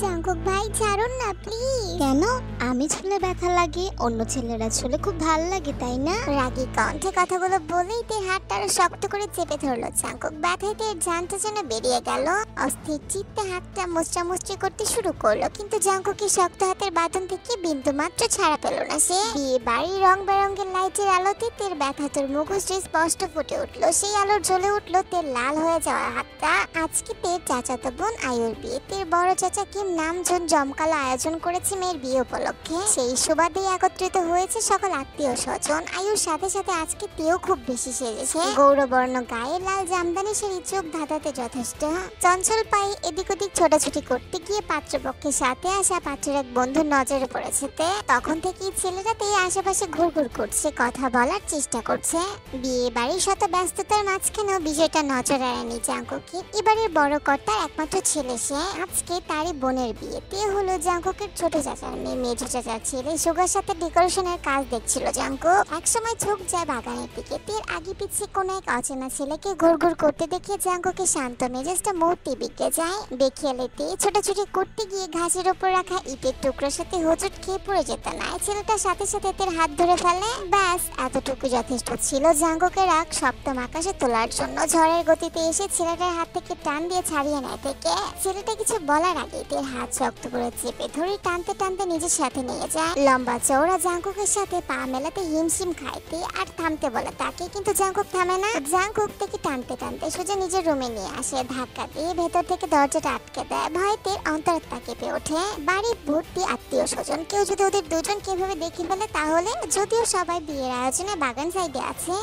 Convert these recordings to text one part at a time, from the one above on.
Jungkook ভাই ছাড়ুন না প্লিজ। কেন? আমি ছুলে ব্যথা লাগে, অন্য ছেলেরা ছুলে খুব ভালো লাগে, তাই না? রাগী কণ্ঠে কথাগুলো বলেই তে হাতটা আরো শক্ত করে চেপে ধরলো জাঙ্কুক। ব্যথাতে জানটা যেন বেরিয়ে গেল। অস্থির চিত্তে হাতটা মুচড়ামুচড়ি করতে শুরু করলো, কিন্তু জাঙ্কুকের শক্ত হাতের বাঁধন থেকে বিন্দু মাত্র ছাড়া পেল না সে। বিয়ে বাড়ির রং বেরঙের লাইটের আলোতে তের ব্যথাতুর মুখোশে স্পষ্ট ফুটে উঠলো। সেই আলোর জ্বলে উঠলো তের লাল হয়ে যাওয়া হাতটা। আজকে তের চাচাতো বোন আয়ুর বিয়ে। তের বড় চাচা কিম নামজন জমকালো আয়োজন করেছে মেয়ের বিয়ে উপলক্ষে। সেই সুবাদে একত্রিত হয়েছে সকল আত্মীয় স্বজন। আয়ুর সাথে সাথে আজকে তেও খুব বেশি সেজেছে। গৌরবর্ণ গায়ে লাল জামদানি শাড়ি, চোখ ধাঁধাতে যথেষ্ট। চঞ্চল পায়ে এদিক ওদিক ছোটাছুটি করতে গিয়ে পাত্রপক্ষের সাথে আসা পাত্রের এক বন্ধুর নজরে পড়েছে তে। তখন থেকেই ছেলেরা তেই আশেপাশে ঘুরঘুর করছে, কথা বলার চেষ্টা করছে। বিয়ে বাড়ির শত ব্যস্ততার মাঝখানেও বিষয়টা নজর এড়ায়নি জাঙ্কুকে। এবারের বড় কর্তার একমাত্র ছেলে সে। আজকে তারই বোনের বিয়ে। তে হলো জাঙ্কুকের ছোট চাচার মেয়ে। মেজো চাচার ছেলে সুগার সাথে ডেকোরেশনের কাজ দেখছিল জাঙ্কুক। একসময় চোখ যায় বাগানের দিকে। তের আগে পিছিয়ে কোনো এক অচেনা ছেলেকে ঘুরঘুর করতে দেখে জাঙ্কুকের শান্ত মেজাজটা মুহূর্তে বিগড়ে যায়। বেখিয়ালে তে ছোটাছুটি করতে গিয়ে ঘাসের উপর রাখা ইটের টুকরোর সাথে হোঁচট খেয়ে পড়ে যেত না। ছেলেটার সাথে সাথে তের হাত ধরে ফেলে। ব্যাস এতটুকু যথেষ্ট ছিল জাঙ্কুকের রাগ সপ্তম আকাশে তোলার জন্য। ঝড়ের গতিতে এসে ছেলেটার হাত থেকে টান দিয়ে ছাড়িয়ে নেয় থেকে। ছেলেটা কিছু বলার আগে তের হাত শক্ত করে চেপে ধরে টানতে টানতে নিজের সাথে নিয়ে যায়। লম্বা চওড়া জাঙ্কুকের সাথে পা মেলাতে হিমশিম খাইতে আর থামতে বলে তাকে, কিন্তু জাঙ্কুক থামে না। জাঙ্কুক থেকে টানতে টানতে সোজা নিজের রুমে নিয়ে আসে। ধাক্কা দিয়ে ভেতর থেকে দরজাটা আটকে দেয়। ভয়তে অন্তরাত্মা কেঁপে ওঠে। বাড়ি ভর্তি আত্মীয় স্বজন। কেউ যদি ওদের দুজন কিভাবে দেখে ফেলে তাহলে? যদিও সবাই বিয়ের আয়োজনে বাগান সাইডে আছে,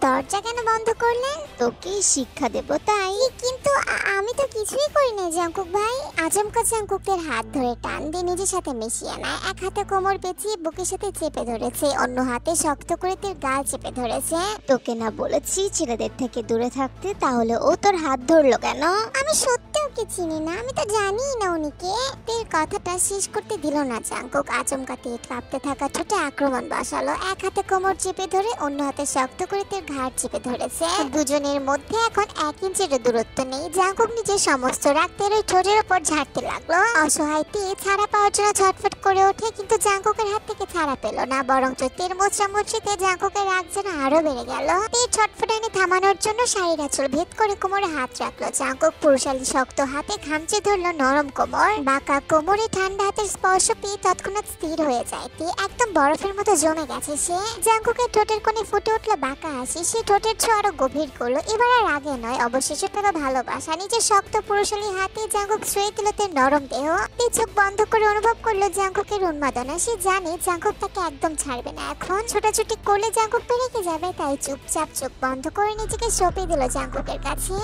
দরজা কেন বন্ধ করলেন? তোকে শিক্ষা দেব তাই। কিন্তু আমি তো কিছুই করি না জাঙ্কুক ভাই। আচমকা জাঙ্কুকের হাত ধরে টান দিয়ে নিজের সাথে মিশিয়ে নেয়। এক হাতে কোমর পেঁচিয়ে বুকের সাথে চেপে ধরেছে, অন্য হাতে শক্ত করে তের গাল চেপে ধরেছে। তোকে না বলেছি ছেলেদের থেকে দূরে থাকতে, তাহলে ও তোর হাত ধরলো কেন? আমি সত্যি ওকে চিনি না, আমি তো জানি না উনিকে। তের কথাটা শেষ করতে দিল না জাঙ্কুক। আচমকা তের কাঁপতে থাকা ঠোঁটে আক্রমণ বসালো। এক হাতে কোমর চেপে ধরে অন্য হাতে শক্ত করে তের ঘাড় চেপে ধরেছে। দুজনের মধ্যে এখন 1 ইঞ্চির দূরত্ব নেই। জাঙ্কুক নিজের সমস্ত রাগ তের ওই ঠোঁটের উপর ঝাড়তে লাগলো। অসহায় তে ছাড়া পাওয়ার জন্য ছটফট করে ওঠে, কিন্তু জাঙ্কুকের হাত থেকে ছাড়া পেল না। বরং তের মোচড়ামুচড়িতে জাঙ্কুকের রাগ যেন আরো বেড়ে গেল। তের ছটফটানি থামানোর জন্য শাড়ির আঁচল ভেদ করে কোমরে হাত রাখলো জাঙ্কুক। পুরুষালী শক্ত হাতে খামচে ধরলো নরম কোমর। বাঁকা কোমরে ঠান্ডা হাতের স্পর্শ পেয়ে তৎক্ষণাৎ স্থির হয়ে যায় তে। একদম বরফের মতো জমে গেছে সে। জাঙ্কুকের ঠোঁটের কোণে ফুটে উঠলো বাঁকা হাসি। সে ঠোঁটের ছোঁয়া আরো গভীর করলো। এবার আর আগে নয়, অবশেষে পেল ভালোবাসা। নিজের শক্ত পুরুষালী হাতে জাঙ্কুক ছুঁয়ে দিল তের নরম দেহ। তে চোখ বন্ধ করে অনুভব করলো জাঙ্কুকের উন্মাদনা। সে জানে জাঙ্কুক তাকে একদম ছাড়বে না। এখন ছোটাছুটি করলে জাঙ্কুক পেরেকে যাবে, তাই চুপচাপ চোখ বন্ধ করে নিজেকে সঁপে দিল জাঙ্কুকের কাছে।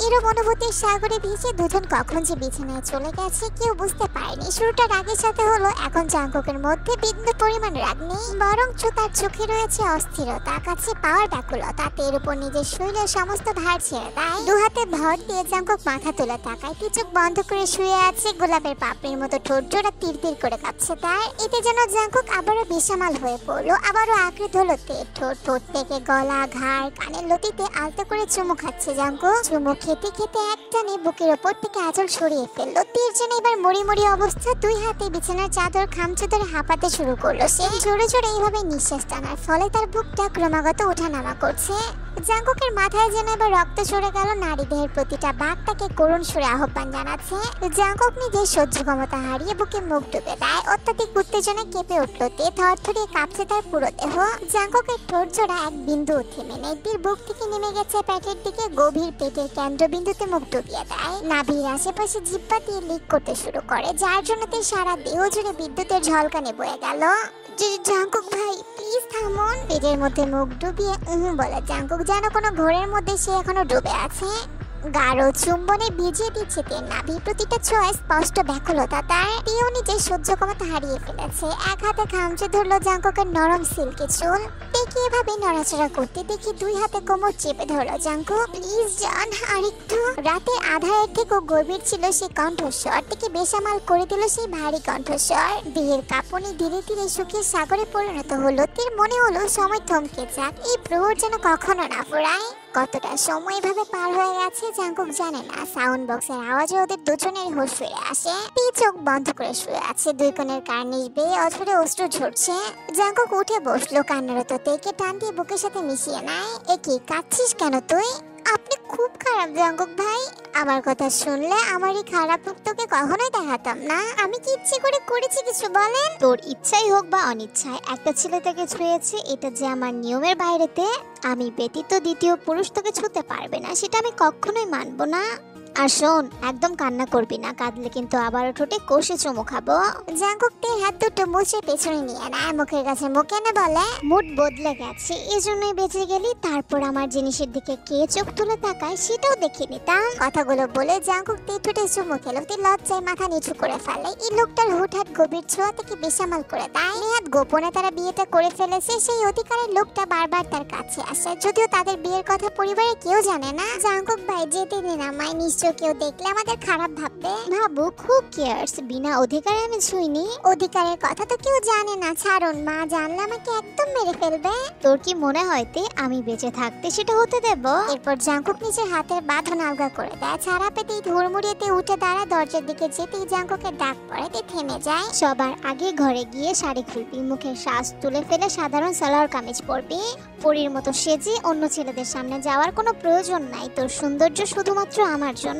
এরূপ অনুভূতির সাগরে ভিজে দুজন কখন যে বিছানায় চলে গেছে কেউ বুঝতে পারেনি। শুরুটা রাগের সাথে হলো, এখন জাঙ্কুকের মধ্যে বিন্দু পরিমাণ রাগ নেই, বরং তার চোখে রয়েছে অস্থিরতা, কাছে পাওয়ার ব্যাকুলতা। তের উপর নিজের শরীরের সমস্ত ভার ছেড়ে দেয়। দু হাতে ভর দিয়ে জাঙ্কুক মাথা তুলে তাকায়। চোখ বন্ধ করে শুয়ে আছে। গোলাপের পাপড়ির মতো ঠোঁট জোড়া তীর তীর করে কাঁপছে তার। এতে যেন জাঙ্কুক আবারও বেসামাল হয়ে পড়লো। আবারও আঁকড়ে ধরলো তের ঠোঁট। ঠোঁট থেকে গলা, ঘাড়, কানের লতিতে আলতো করে চুমু খাচ্ছে জাঙ্কুক। চুমু খেতে খেতে একটানে বুকের ওপর থেকে আঁচল সরিয়ে ফেললো। তীর যেন এবার মরি মরি অবস্থা। দুই হাতে বিছানার চাদর খামচে ধরে হাঁপাতে শুরু করলো সে। জোরে জোরে এইভাবে নিঃশ্বাস টানার ফলে তার বুকটা ক্রমাগত ওঠানামা করছে। জাঙ্কুকের মাথায় যেন এবার রক্ত সরে গেল। নারী দেহের প্রতিটা বাঘ তাকে করুণ সুরে আহ্বান জানাচ্ছে। জাঙ্কুক নিজের সহ্য ক্ষমতা হারিয়ে বুকে মুখ ডুবে দেয়। অত্যাধিক উত্তেজনায় কেঁপে উঠলো তে। থরথরিয়ে কাঁপছে তার পুরো দেহ। জাঙ্কুকের ঠোঁট জোড়া এক বিন্দু থেমে নেই। তীর বুক থেকে নেমে গেছে পেটের দিকে। গভীর পেটের কেন্দ্রবিন্দুতে মুখ ডুবিয়ে দেয়। নাভির আশেপাশে জিহ্বা দিয়ে লিক করতে শুরু করে, যার জন্য তার সারা দেহ জুড়ে বিদ্যুতের ঝলকানি বয়ে গেল। জাঙ্কুক ভাই প্লিজ থামুন। পেটের মধ্যে মুখ ডুবিয়ে বলে জাঙ্কুক যেন কোনো ঘোরের মধ্যে সে এখনো ডুবে আছে। গাঢ় চুম্বনে ভিজিয়ে দিচ্ছে তের নাভি। প্রতিটা ছোঁয়ায় স্পষ্ট ব্যাকুলতা তার। তেও নিজের সহ্য ক্ষমতা হারিয়ে ফেলেছে। এক হাতে খামচে ধরলো জাঙ্কুকের নরম সিল্কি চুল। তে আয়ুকে এভাবে নড়াচড়া করতে দেখে দুই হাতে কোমর চেপে ধরলো জাঙ্কুক। প্লিজ জান, আরেকটু। রাতে আধারের থেকেও গভীর ছিল সে কণ্ঠস্বর, থেকে বেসামাল করে দিল সেই ভারী কণ্ঠস্বর। দেহের কাঁপুনি ধীরে ধীরে সুখের সাগরে পরিণত হলো। তার মনে হলো সময় থমকে যাক, এই প্রহর যেন কখনো না ফুরায়। কতটা সময় এভাবে পার হয়ে গেছে জাঙ্কুক জানে না। সাউন্ড বক্সের আওয়াজে ওদের দুজনের হুঁশ ফিরে আসে। চোখ বন্ধ করে শুয়ে আছে, দুই কোণের কার্নিশ বেয়ে অঝরে অশ্রু ঝরছে। জাঙ্কুক উঠে বসলো, কান্নারত তেকে টান দিয়ে বুকের সাথে মিশিয়ে নেয়। এ কি, কাঁদছিস কেন তুই? আপনি খুব খারাপ জাঙ্কুক ভাই। আমার কথা শুনলে আমার এই খারাপ রূপ তোকে কখনোই দেখাতাম না। আমি কি ইচ্ছে করে করেছি কিছু বলেন? তোর ইচ্ছাই হোক বা অনিচ্ছায় একটা ছেলে তাকে ছুঁয়েছে, এটা যে আমার নিয়মের বাইরেতে, আমি ব্যতীত দ্বিতীয় পুরুষ তোকে ছুঁতে পারবে না, সেটা আমি কখনোই মানবো না। আর শোন, একদম কান্না করবি না, কাঁদলে কিন্তু আবারও ঠোঁটে কষে চুমু খাবো। জাঙ্কুক তের হাত দুটো মুছে পেছনে নিয়ে নেয়, মুখের কাছে মুখ এনে বলে, মুড বদলে গেছে, এজন্যই বেঁচে গেলি। তারপর আমার জিনিসের দিকে কে চোখ তুলে তাকায় সেটাও দেখে নিতাম। কথাগুলো বলে জাঙ্কুক তে ঠোঁটে চুমু খেলো। তে লজ্জায় মাথা নিচু করে ফেলে। এই লোকটার হুটহাট গভীর ছোঁয়া থেকে বেসামাল করে দেয়। নেহাত গোপনে তারা বিয়েটা করে ফেলেছে, সেই অধিকারের লোকটা বারবার তার কাছে আসে, যদিও তাদের বিয়ের কথা পরিবারে কেউ জানে না। জাঙ্কুক ভাই, যেতে দিন আমায়, নিশ্চয় কেউ দেখলে আমাদের খারাপ ভাববে। ভাবুক, হু কেয়ারস, বিনা অধিকারে আমি ছুঁইনি। অধিকারের কথা তো কেউ জানে না, ছাড়ুন। মা জানলে আমাকে একদম মেরে ফেলবে। তোর কি মনে হয় আমি বেঁচে থাকতে সেটা হতে দেব? এরপর জাঙ্কুক নিজের হাতের বাঁধন আলগা করে দেয়। ছাড়া পেতেই হুড়মুড়িয়েতে উঠে দাঁড়ায়। দরজার দিকে যেতেই জাঙ্কুকের ডাক পড়ে, তে থেমে যায়। সবার আগে ঘরে গিয়ে শাড়ি খুলবি, মুখের শ্বাস তুলে ফেলে সাধারণ সালোয়ার কামিজ পরবি। পরীর মতো সেজে অন্য ছেলেদের সামনে যাওয়ার কোনো প্রয়োজন নাই। তোর সৌন্দর্য শুধুমাত্র আমার জন্য।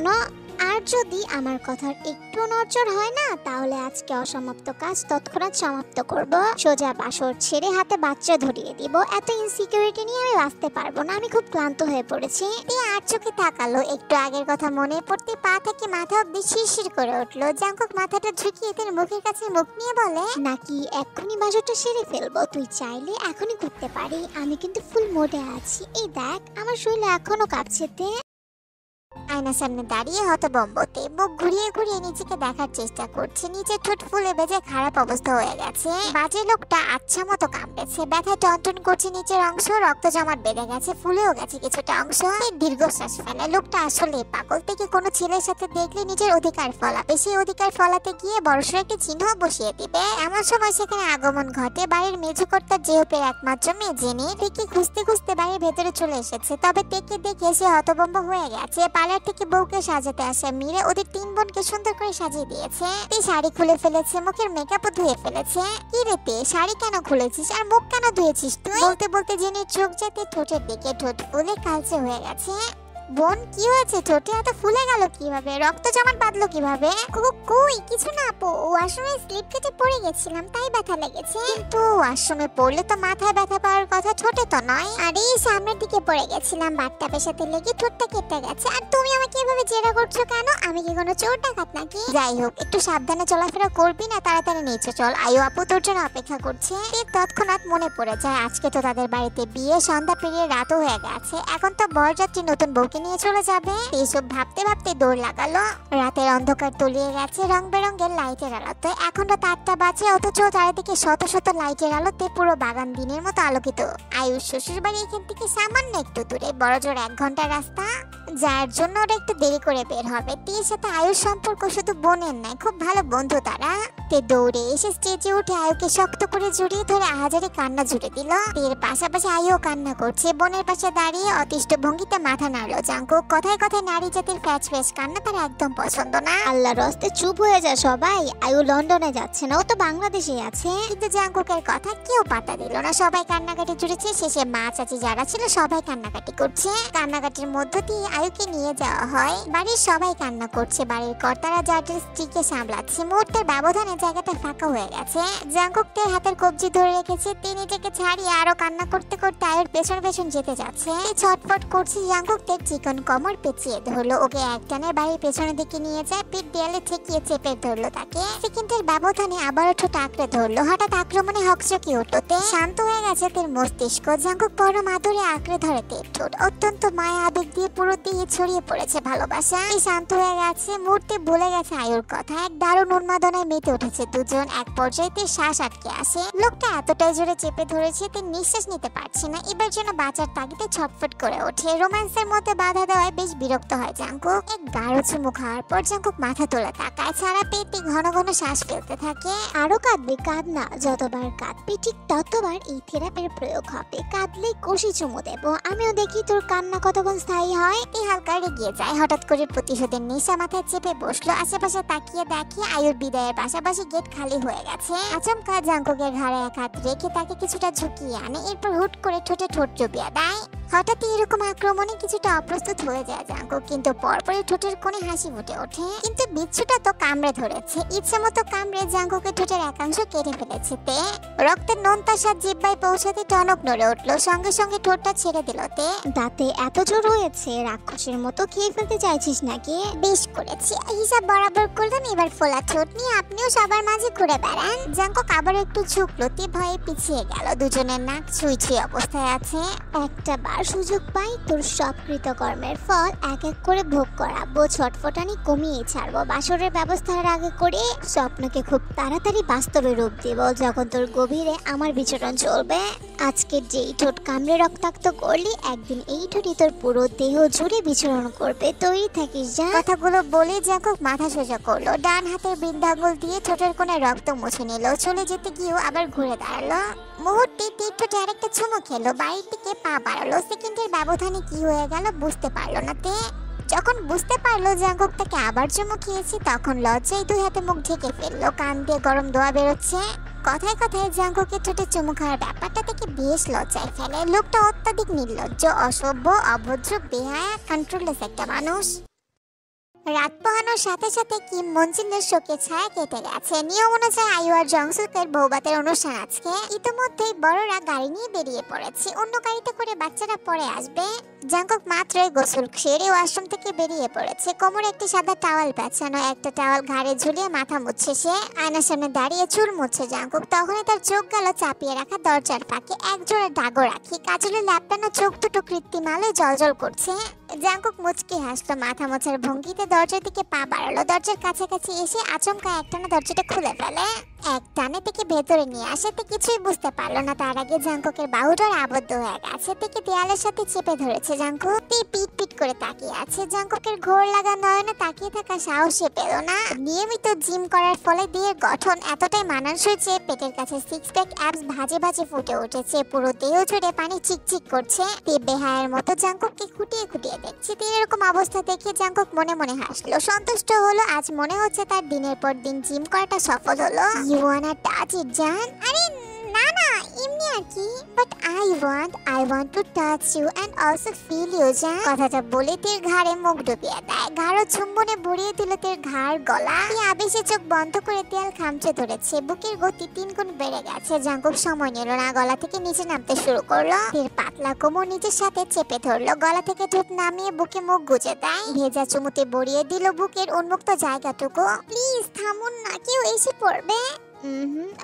আর যদি আমার কথার একটু নড়চড় হয় না, তাহলে আজকে অসমাপ্ত কাজ তৎক্ষণাৎ সমাপ্ত করব। সোজা বাসর ছেড়ে হাতে বাচ্চা ধরিয়ে দিব। এত ইনসিকিউরিটি নিয়ে আমি বাঁচতে পারবো না, আমি খুব ক্লান্ত হয়ে পড়েছি। আর চোখে তাকালো, একটু আগের কথা মনে পড়তে পা থেকে মাথা অব্দি শিরশির করে উঠলো। জাঙ্কুক মাথাটা ঝুঁকিয়ে তার মুখের কাছে মুখ নিয়ে বলে, নাকি এক্ষুনি বাসরটা সেরে ফেলবো? তুই চাইলে এখনই করতে পারি, আমি কিন্তু ফুল মোডে আছি। এই দেখ, আমার শরীরে এখনো কাঁপছে। আয়নার সামনে দাঁড়িয়ে হতভম্বতে মুখ ঘুরিয়ে ঘুরিয়ে নিজেকে দেখার চেষ্টা করছে। নিচের ঠোঁট ফুলে বেজে খারাপ অবস্থা হয়ে গেছে। বাজে লোকটা আচ্ছা মতো কামড়েছে, ব্যথায় টনটন করছে নিচের অংশ, রক্ত জমাট বেঁধে গেছে, ফুলেও গেছে কিছুটা অংশ। দীর্ঘশ্বাস ফেলে। লোকটা আসলে পাগল। থেকে কোনো ছেলের সাথে দেখলে নিজের অধিকার ফলাবে, সেই অধিকার ফলাতে গিয়ে বড়সড় একটা চিহ্ন বসিয়ে দিবে। এমন সময় সেখানে আগমন ঘটে বাড়ির মেঝকর্তার জেহপের একমাত্র মেয়ে জেনি। তেকে খুঁজতে খুঁজতে বাড়ির ভেতরে চলে এসেছে, তবে তেকে দেখে সে হতভম্ব হয়ে গেছে। পার্লার থেকে বউকে সাজাতে আসে মিরে ওদের তিন বোনকে সুন্দর করে সাজিয়ে দিয়েছে। তে শাড়ি খুলে ফেলেছে, মুখের মেকআপও ধুয়ে ফেলেছে। কি রে তে, শাড়ি কেন খুলেছিস আর মুখ কেন ধুয়েছিস তুই? বলতে বলতে জেনির চোখ যেতে ঠোঁটের দিকে, ঠোঁট ফুলে কালচে হয়ে গেছে। বোন, কি হয়েছে? ঠোঁটে এত ফুলে গেল কিভাবে? রক্ত জমাট বাঁধলো কিভাবে? কই কিছু না আপু, ওয়াশরুমে স্লিপ কেটে পড়ে গেছিলাম, তাই ব্যথা লেগেছে। কিন্তু ওয়াশরুমে পড়লে তো মাথায় ব্যথা পাওয়ার কথা, ঠোঁটে তো নয়। আরে সামনের দিকে পড়ে গেছিলাম, বাথটাবের সাথে লেগে ঠোঁটটা কেটে গেছে। আর তুমি আমাকে এভাবে জেরা করছো কেন? আমি কি কোনো চোর ডাকাত নাকি? যাই হোক, একটু সাবধানে চলাফেরা করবি না? তাড়াতাড়ি নিচে চল, আয়ু আপু তোর জন্য অপেক্ষা করছে। তৎক্ষণাৎ মনে পড়ে যায় আজকে তো তাদের বাড়িতে বিয়ে, সন্ধ্যা পেরিয়ে রাতও হয়ে গেছে। এখন তো বরযাত্রী নতুন বউকে নিয়ে চলে যাবে। এইসব ভাবতে ভাবতে দৌড় লাগালো। রাতের অন্ধকার তলিয়ে গেছে রং বেরঙের লাইটের আলোতে। এখন রাত 8টা বাজে, অথচ চারিদিকে শত শত লাইটের আলোতে পুরো বাগান দিনের মতো আলোকিত। আয়ুষ শ্বশুর বাড়ি এখান থেকে সামান্য একটু দূরে, বড়জোর 1 ঘন্টার রাস্তা, যার জন্য ওরা একটু দেরি করে বের হবে। তের সাথে আয়ুষ সম্পর্ক শুধু বোনের নয়, খুব ভালো বন্ধু তারা। তে দৌড়ে এসে স্টেজে উঠে আয়ুকে শক্ত করে জড়িয়ে ধরে আহাজারি কান্না জুড়ে দিল। তের পাশাপাশি আয়ুও কান্না করছে। বোনের পাশে দাঁড়িয়ে অতিষ্ঠ ভঙ্গিতে মাথা নাড়লো জাঙ্কুক। কথায় কথায় নারী জাতির ফ্যাচ ফ্যাচ কান্না তার একদম পছন্দ না। আল্লাহর রাস্তে চুপ হয়ে যায় সবাই। আয়ু লন্ডনে যাচ্ছে না, ও তো বাংলাদেশে আছে। কিন্তু জাঙ্কুকের কথা কেউ পাত্তা দিল না। সবাই কান্নাকাটি জুড়েছে। শেষে মা চাচি যারা ছিল সবাই কান্নাকাটি করছে। কান্নাকাটির মধ্য দিয়ে আয়ুকে নিয়ে যাওয়া হয়। বাড়ির সবাই কান্না করছে। বাড়ির কর্তারা যাদের স্ত্রীকে সামলাচ্ছে। মুহূর্তের ব্যবধানে জায়গাটা ফাঁকা হয়ে গেছে। জাঙ্কুক তের হাতের কবজি ধরে রেখেছে। তিনি নিজেকে ছাড়িয়ে আরো কান্না করতে করতে আয়ুর পেছন পেছন যেতে যাচ্ছে। ছটফট করছে। জাঙ্কুক তের চিকন কোমর পেঁচিয়ে ধরলো, ওকে একটানে বাড়ির পেছনের দিকে নিয়ে যায়, পিঠ দেয়ালে ঠেকিয়ে চেপে ধরলো তাকে। সেকেন্ডের ব্যবধানে আবারও ঠোঁট আঁকড়ে ধরলো। হঠাৎ আক্রমণে হকচকি উঠতে শান্ত হয়ে গেছে তের মস্তিষ্ক। জাঙ্কুক পরম আদরে আঁকড়ে ধরে তের ঠোঁট। অত্যন্ত মায়া আবেগ দিয়ে পুরো দিয়ে ছড়িয়ে পড়েছে ভালোবাসা। শান্ত হয়ে গেছে, মুহূর্তে ভুলে গেছে আয়ুর কথা। এক দারুণ উন্মাদনায় মেতে উঠেছে দুজন। এক পর্যায়ে তের শ্বাস আটকে আসে। লোকটা এতটাই জোরে চেপে ধরেছে তের নিঃশ্বাস নিতে পারছে না। এবার যেন বাঁচার তাগিদে ছটফট করে ওঠে। রোম্যান্সের মধ্যে বাধা দেওয়ায় বেশ বিরক্ত হয় জাঙ্কুক। এক গাঢ় চুমু খাওয়ার পর জাঙ্কুক মাথা তোলা তাকায়, ছাড়া পেতে ঘন ঘন শ্বাস ফেলতে থাকে। আরো কাঁদবি, কাঁদ না। যতবার কাঁদবি ঠিক ততবার এই থেরাপির প্রয়োগ হবে। কাঁদলেই কষি চুমু দেবো। আমিও দেখি তোর কান্না কতক্ষণ স্থায়ী হয়। এই হালকা রেগে যায়। হঠাৎ করে প্রতিশোধের নেশা মাথায় চেপে বসলো। আশেপাশে তাকিয়ে দেখে আয়ুর বিদায়ের পাশাপাশি গেট খালি হয়ে গেছে। আচমকা জাঙ্কুকের ঘাড়ে এক হাত রেখে তাকে কিছুটা ঝুঁকিয়ে আনে। এরপর হুট করে ঠোঁটে ঠোঁট চুবিয়ে দেয়। হঠাৎ এরকম আক্রমণে কিছুটা অপ্রস্তুত হয়ে যায় জাঙ্কুক, কিন্তু পরপরই ঠোঁটের কোণে হাসি ফুটে ওঠে। কিন্তু বিচ্ছুটা তো কামড়ে ধরেছে। ইচ্ছে মতো কামড়ে জাঙ্কুকের ঠোঁটের একাংশ কেটে ফেলেছে তে। রক্তের নোনতা স্বাদ জিহ্বায় পৌঁছাতে টনক নড়ে উঠলো। সঙ্গে সঙ্গে ঠোঁটটা ছেড়ে দিল তে। দাঁতে এত জোর হয়েছে, রাক্ষসের মতো খেয়ে ফেলতে চাইছিস নাকি? বেশ করেছি, হিসাব বরাবর করলাম। এবার ফোলা ঠোঁট নিয়ে আপনিও সবার মাঝে ঘুরে বেড়ান। জাঙ্কুক আবার একটু ঝুঁকলো, তে ভয়ে পিছিয়ে গেল। দুজনের নাক ছুঁই ছুঁই অবস্থায় আছে। একটা বার সুযোগ পাই তোর সব কৃতকর্মের ফল এক এক করে ভোগ করাবো। ছটফটানি কমিয়ে ছাড়বো। বাসরের ব্যবস্থার আগে করে স্বপ্নকে খুব তাড়াতাড়ি বাস্তবে রূপ দেব, যখন তোর গভীরে আমার বিচরণ চলবে। আজকে যেই ঠোঁট কামড়ে রক্তাক্ত করলি, একদিন এই ঠোঁটই তোর পুরো দেহ জুড়ে বিচরণ করবে। তৈরি থাকিস যা। কথাগুলো বলে জাঙ্কুক মাথা সোজা করলো। ডান হাতের বৃদ্ধাঙ্গুল দিয়ে ঠোঁটের কোণে রক্ত মুছে নিল। চলে যেতে গিয়েও আবার ঘুরে দাঁড়ালো। মুহূর্তে তীর ঠোঁটে আরেকটা চুমু খেলো। বাড়ির দিকে পা বাড়ালো। সেকেন্ডের ব্যবধানে কি হয়ে গেল বুঝতে পারলো না তে। যখন বুঝতে পারলো জাঙ্কুক তাকে আবার চুমু খেয়েছে, তখন লজ্জায় দুই হাতে মুখ ঢেকে ফেললো। কান দিয়ে গরম দোয়া বেরোচ্ছে। কথায় কথায় জাঙ্কুকের ঠোঁটে চুমু খাওয়ার ব্যাপারটা থেকে বেশ লজ্জায় ফেলে। লোকটা অত্যাধিক নির্লজ্জ, অসভ্য, অভদ্র, বেহায়া, কন্ট্রোললেস একটা মানুষ। রাত পোহানোর সাথে সাথে কিম মঞ্জিলের শোকের ছায়া কেটে গেছে। নিয়ম অনুযায়ী আয়ু আর জংসুকের বৌভাতের অনুষ্ঠান আজকে। ইতিমধ্যেই বড়রা গাড়ি নিয়ে বেরিয়ে পড়েছে। অন্য গাড়িতে করে বাচ্চারা পরে আসবে। জাঙ্কুক মাত্রই গোসল সেরে ওয়াশরুম থেকে বেরিয়ে পড়েছে। কোমরে একটি সাদা টাওয়াল পেঁচানো, একটা টাওয়াল ঘাড়ে ঝুলিয়ে মাথা মুছছে সে। আয়নার সামনে দাঁড়িয়ে চুল মুছছে জাঙ্কুক। তখনই তার চোখ গেল চাপিয়ে রাখা দরজার ফাঁকে। একজোড়া ডাগো রাখি, কাজলে ল্যাপটানো চোখ দুটো কৃত্রিম আলোয় জ্বলজ্বল করছে। জাঙ্কুক মুচকি হাসলো। মাথা মোছার ভঙ্গিতে দরজার দিকে পা বাড়ালো। দরজার কাছাকাছি এসে আচমকা একটানা দরজাটা খুলে ফেলে। এক টানে থেকে ভেতরে নিয়ে আসে। তে কিছুই বুঝতে পারলো না। তার আগে জাঙ্কুকের বাহুটার আবদ্ধ হয়ে গেছে। থেকে দেয়ালের সাথে চেপে ধরেছে জাঙ্কুক। তে পিট পিট করে তাকিয়ে আছে। জাঙ্কুকের ঘোর লাগা নয়নে তাকিয়ে থাকা সাহসে পেল না। নিয়মিত জিম করার ফলে দেহের গঠন এতটাই মানানসই যে পেটের কাছে সিক্স প্যাক অ্যাবস ভাজে ভাজে ফুটে উঠেছে। পুরো দেহ জুড়ে পানি চিকচিক করছে। তে বেহায়ের মতো জাঙ্কুককে খুঁটিয়ে খুঁটিয়ে দেখছে। তে এরকম অবস্থা দেখে জাঙ্কুক মনে মনে হাসলো। সন্তুষ্ট হলো। আজ মনে হচ্ছে তার দিনের পর দিন জিম করাটা সফল হলো। ইউ ওয়ান্না টাচ ইট জান? আরে না না, এমনি আর কি। But I want to touch you and also feel you জান। কথাটা বলে তের ঘাড়ে মুখ ডুবিয়ে দেয়। ঘাড় চুম্বনে ভরিয়ে দিল তের ঘাড় গলা। এই আবেশে চোখ বন্ধ করে দেয়াল খামচে ধরেছে। বুকের গতি 3 গুণ বেড়ে গেছে। জাঙ্কুক সময় নিল না। গলা থেকে নিচে নামতে শুরু করলো। তের পাতলা কোমর নিজের সাথে চেপে ধরলো। গলা থেকে ঠোঁট নামিয়ে বুকে মুখ গুজে দেয়। ভেজা চুমুতে ভরিয়ে দিল বুকের উন্মুক্ত জায়গাটুকু। প্লিজ থামুন না, কেউ এসে পড়বে।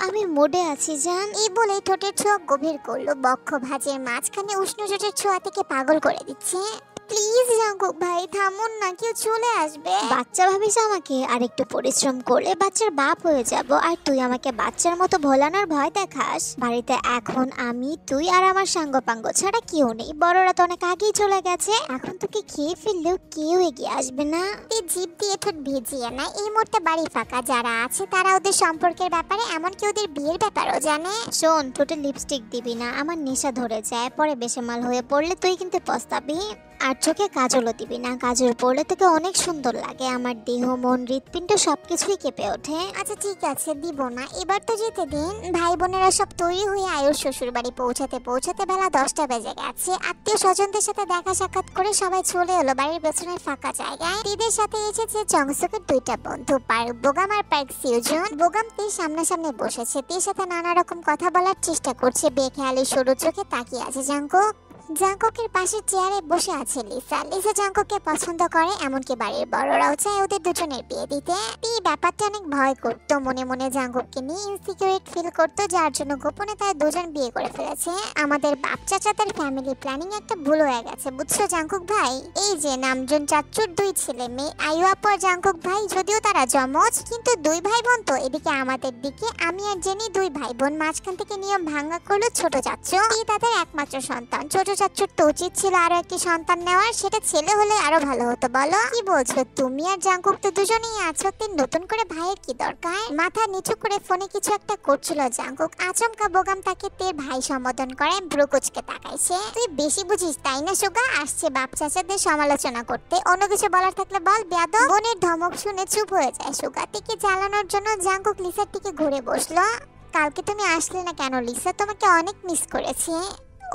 আমি মোডে আছি জান। এই বলে ঠোঁটের ছোঁয়া গভীর করলো। বক্ষ ভাঁজের মাঝখানে উষ্ণ ঠোঁটের ছোঁয়া থেকে পাগল করে দিচ্ছে। প্লিজ জাঙ্কুক ভাই থামুন না, কেউ চলে আসবে। বাচ্চা ভাবিস আমাকে? আর একটু পরিশ্রম করলে বাচ্চার বাপ হয়ে যাব। আর তুই আমাকে বাচ্চার মতো ভোলানোর ভয় দেখাস? বাড়িতে এখন আমি, তুই আর আমার সাঙ্গপাঙ্গ ছাড়া কেউ নেই। বড়রা তো অনেক আগেই চলে গেছে। এখন তোকে খেয়ে ফেললেও কেউ এগিয়ে আসবে না। তুই জিভ দিয়ে ঠোঁট ভিজিয়ে না। এই মুহূর্তে বাড়ি ফাঁকা। যারা আছে তারা ওদের সম্পর্কের ব্যাপারে, এমনকি ওদের বিয়ের ব্যাপারও জানে। শোন, ঠোঁটে লিপস্টিক দিবি না, আমার নেশা ধরে যায়। পরে বেসামাল হয়ে পড়লে তুই কিন্তু পস্তাবি। আর চোখে কাজলও দিবি না। কাজল পড়লে তোকে অনেক সুন্দর লাগে। আমার দেহ, মন, হৃৎপিণ্ড সবকিছুই কেঁপে ওঠে। আচ্ছা ঠিক আছে, দিব না। এবার তো যেতে দিন। ভাই বোনেরা সব তৈরি হয়ে আয়ুর শ্বশুর বাড়ি পৌঁছাতে পৌঁছাতে বেলা 10টা বেজে গেছে। আত্মীয় স্বজনদের সাথে দেখা সাক্ষাৎ করে সবাই চলে এলো বাড়ির পেছনের ফাঁকা জায়গায়। তীদের সাথে এসেছে জংসুকের 2টা বন্ধু, পার্ক বোগাম আর পার্ক সিউজন। বোগাম তীর সামনাসামনি বসেছে। তীর সাথে নানা রকম কথা বলার চেষ্টা করছে। বেখেয়ালি সরু চোখে তাকিয়ে আছে জাঙ্কুক। জাঙ্কুকের পাশে চেয়ারে বসে আছে লিসা। লিসা জাঙ্কুককে পছন্দ করে, এমনকি বাড়ির বড়রাও চায় ওদের দুজনের বিয়ে দিতে। এই ব্যাপারটা অনেক ভয় করতো, মনে মনে জাঙ্কুককে নিয়ে ইনসিকিউরিট ফিল করতো, যার জন্য গোপনে তারা দুজন বিয়ে করে ফেলেছে। আমাদের বাপ চাচাদের ফ্যামিলি প্ল্যানিং একটা ভুল হয়ে গেছে, বুঝছো জাঙ্কুক ভাই? এই যে নামজন চাচুর 2 ছেলে মেয়ে, আয়ু আপু আর জাঙ্কুক ভাই, যদিও তারা যমজ কিন্তু 2 ভাই বোন তো। এদিকে আমাদের দিকে আমি আর জেনি 2 ভাই বোন, মাঝখান থেকে নিয়ম ভাঙা করলো ছোট চাচু। এই তাদের একমাত্র সন্তান। ছোট চাচুর তো উচিত ছিল আরো একটি সন্তান নেওয়ার, সেটা ছেলে হলে আরো ভালো হতো। বলো কি বলছো? তুমি আর জাঙ্কুক তো দুজনেই আছো, নতুন করে ভাইয়ের কি দরকার? মাথা নিচু করে ফোনে কিছু একটা করছিল জাঙ্কুক। আচমকা বোগাম তাকে তের ভাই সম্বোধন করে ব্রুকুচকে তাকাইছে। তুই বেশি বুঝিস তাই না সুগা? আসছে বাপ চাচাদের সমালোচনা করতে, অন্য কিছু বলার থাকলে বল বেয়াদব। বোনের ধমক শুনে চুপ হয়ে যায় সুগা। টিকে জ্বালানোর জন্য জাঙ্কুক লিসার দিকে ঘুরে বসলো। কালকে তুমি আসলে না কেন লিসা? তোমাকে অনেক মিস করেছি।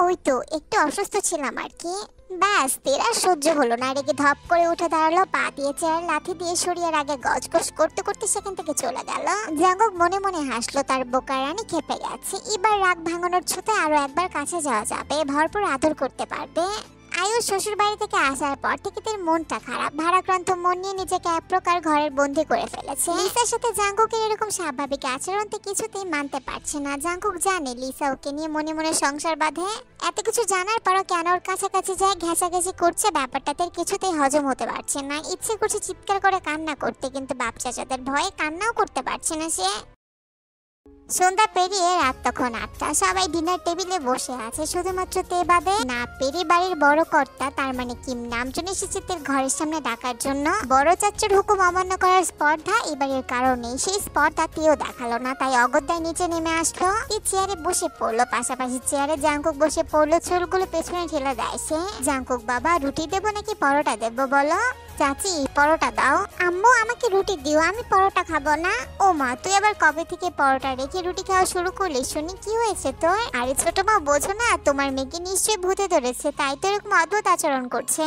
ওই তো একটু অসুস্থ ছিলাম আর কি। ব্যাস তেরা সহ্য হলো না, রেগে ধপ করে উঠে দাঁড়ালো, পা দিয়ে চেয়ার লাথি দিয়ে সরিয়ে আগে গজগজ করতে করতে সেখান থেকে চলে গেল। জাঙ্কুক মনে মনে হাসলো, তার বোকা রানী খেপে গেছে। এবার রাগ ভাঙানোর ছুতে আরো একবার কাছে যাওয়া যাবে, ভরপুর আদর করতে পারবে। আয়ুষ শ্বশুর বাড়ি থেকে আসার পর থেকে তার মনটা খারাপ, ভারাক্রান্ত মন নিয়ে নিজেকে এক প্রকার ঘরের বন্দি করে ফেলেছে। লিসার সাথে জাঙ্কুকের এরকম স্বাভাবিক আচরণতে কিছুতেই মানতে পারছে না। জাঙ্কুক জানে লিসা ওকে নিয়ে মনে মনে সংসার বাঁধে, এত কিছু জানার পরও কেন ওর কাছাকাছি যায় ঘেঁষাঘেঁষি করছে, ব্যাপারটা তার কিছুতেই হজম হতে পারছে না। ইচ্ছে করছে চিৎকার করে কান্না করতে, কিন্তু বাপ চাচাদের ভয়ে কান্নাও করতে পারছে না সে। সন্ধ্যা পেরিয়ে রাত তখন 8টা, সবাই ডিনার টেবিলে বসে আছে, শুধুমাত্র তে বাদে। না পেরি বাড়ির বড় কর্তা, তার মানে কিম নামজন এসেছে তের ঘরের সামনে ডাকার জন্য। বড় চাচুর হুকুম অমান্য করার স্পর্ধা এবারের কারণে, সেই স্পর্ধা তেও দেখালো না, তাই অগত্যায় নিচে নেমে আসলো। তে চেয়ারে বসে পড়লো, পাশাপাশি চেয়ারে জাঙ্কুক বসে পড়লো, চুলগুলো পেছনে ঠেলে দেয় সে। জাঙ্কুক বাবা রুটি দেবো নাকি পরোটা দেবো বলো? চাচি পরোটা দাও। আম্মু আমাকে রুটি দিও, আমি পরোটা খাবো না। ও মা তুই আবার কবে থেকে পরোটা রেখে রুটি খাওয়া শুরু করলি শুনি? কি হয়েছে তোর? আরে ছোট মা বোঝো না, তোমার মেয়েকে নিশ্চয়ই ভূতে ধরেছে, তাই তো এরকম অদ্ভুত আচরণ করছে।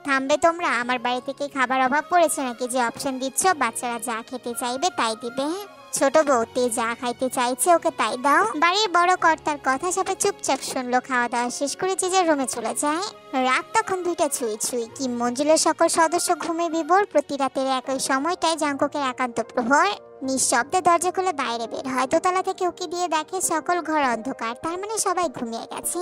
থামবে তোমরা? আমার বাড়ি থেকে খাবার অভাব পড়েছে নাকি যে অপশন দিচ্ছ? বাচ্চারা যা খেতে চাইবে তাই দিবে। ছোট বউ তে যা খাইতে চাইছে ওকে তাই দাও। বাড়ির বড় কর্তার কথা সবাই চুপচাপ শুনলো, খাওয়া দাওয়া শেষ করে যে যার রুমে চলে যায়। রাত তখন 2টা ছুঁই ছুঁই। কিম মঞ্জিলের সকল সদস্য ঘুমে বিভোর। প্রতি রাতের একই সময়টায় জাঙ্কুকের একান্ত প্রহর। নিঃশব্দে দরজা খুলে বাইরে বের হয়, দোতলা থেকে উকি দিয়ে দেখে সকল ঘর অন্ধকার, তার মানে সবাই ঘুমিয়ে গেছে।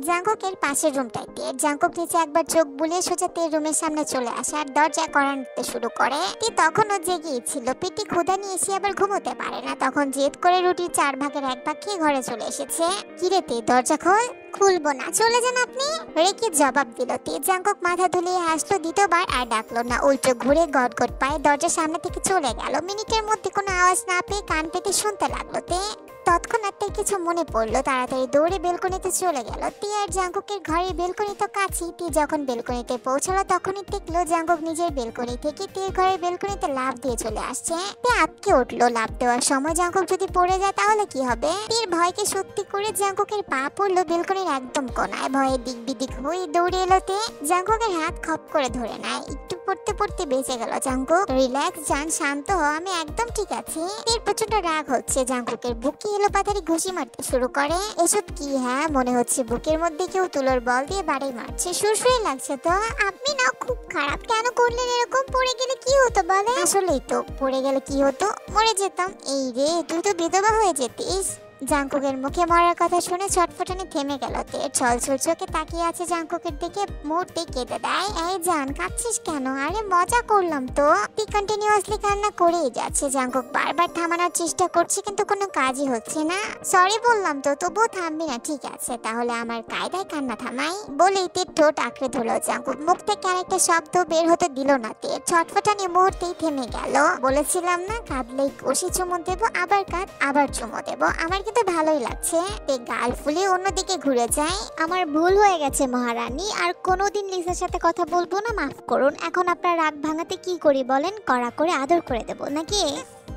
জাঙ্কুকের পাশের রুমটায় তে। জাঙ্কুক নিচে একবার চোখ বুলিয়ে সোজা তের রুমের সামনে চলে আসে আর দরজা কড়া নাড়তে শুরু করে। তে তখনও জেগেই ছিল, পেটে ক্ষুধা নিয়ে এসে আবার ঘুমোতে পারে না, তখন জেদ করে রুটির 4 ভাগের 1 ভাগ খেয়ে ঘরে চলে এসেছে। কিরে তে দরজা খোল। খুলবো না, চলে যান আপনি, রেখে জবাব দিল তে। জাঙ্কুক মাথা ধুলিয়ে হাসলো দ্বিতীয়বার, আর ডাকলো না, উল্টো ঘুরে গটগট পায়ে দরজার সামনে থেকে চলে গেল। মিনিটের মধ্যে কোনো আওয়াজ না পেয়ে কান পেতে শুনতে লাগলো তে। তৎক্ষণাৎ তার কিছু মনে পড়লো, তাড়াতাড়ি দৌড়ে বেলকনিতে চলে গেল। তে আর জাঙ্কুকের ঘরের বেলকনি তো কাছেই। তে যখন বেলকনিতে পৌঁছালো তখনই দেখলো জাঙ্কুক নিজের বেলকনি থেকে তের ঘরের বেলকনিতে লাফ দিয়ে চলে আসছে। তে আটকে উঠলো, লাফ দেওয়ার সময় জাঙ্কুক যদি পড়ে যায় তাহলে কি হবে? তের ভয়কে সত্যি করে জাঙ্কুকের পা পড়লো বেলকনির একদম কোনায়। ভয়ে দিক বিদিক হয়ে দৌড়ে এলো তে। জাঙ্কুকের হাত খপ করে ধরে নেয়, একটু পড়তে পড়তে বেঁচে গেল জাঙ্কুক। রিল্যাক্স জান, শান্ত হ, আমি একদম ঠিক আছি। তের প্রচন্ড রাগ হচ্ছে, জাঙ্কুকের বুকে এলো পাতারি ঘুষি মারতে শুরু করে। এসব কি? হ্যাঁ মনে হচ্ছে বুকের মধ্যে কেউ তুলোর বল দিয়ে বাড়ি মারছে, সুরসুরে লাগছে তো। আপনি না খুব খারাপ, কেন করলেন এরকম? পড়ে গেলে কি হতো বলে? আসলেই তো, পড়ে গেলে কি হতো? মরে যেতাম। এই রে, তুই তো বিধবা হয়ে যেতিস। জাঙ্কুকের মুখে মরার কথা শুনে ছটফটানি থেমে গেল তে। ছলছল চোখে তাকিয়ে আছে জাঙ্কুকের দিকে, মুহূর্তে কেঁদে দেয়। এই জান কাঁদছিস কেন? আরে মজা করলাম তো। তে কন্টিনিউয়াসলি কান্না করেই যাচ্ছে। জাঙ্কুক বারবার থামানোর চেষ্টা করছে কিন্তু কোনো কাজই হচ্ছে না। সরি বললাম তো, তবুও থামবি না? ঠিক আছে তাহলে আমার কায়দায় কান্না থামাই। বলেই তে ঠোঁট আঁকড়ে ধরল জাঙ্কুক। মুখ থেকে আরেকটা শব্দ বের হতে দিল না তে। ছটফটানি মুহূর্তেই থেমে গেল। বলেছিলাম না কাঁদলেই কষি চুমো দেবো, আবার কাঁদ আবার চুমো দেবো। আমার কিন্তু ভালোই লাগছে। তে গাল ফুলে অন্যদিকে ঘুরে যায়। আমার ভুল হয়ে গেছে মহারানী, আর কোনোদিন লিসার সাথে কথা বলবো না, মাফ করুন। এখন আপনার রাগ ভাঙাতে কি করি বলেন? কড়া করে আদর করে দেবো নাকি?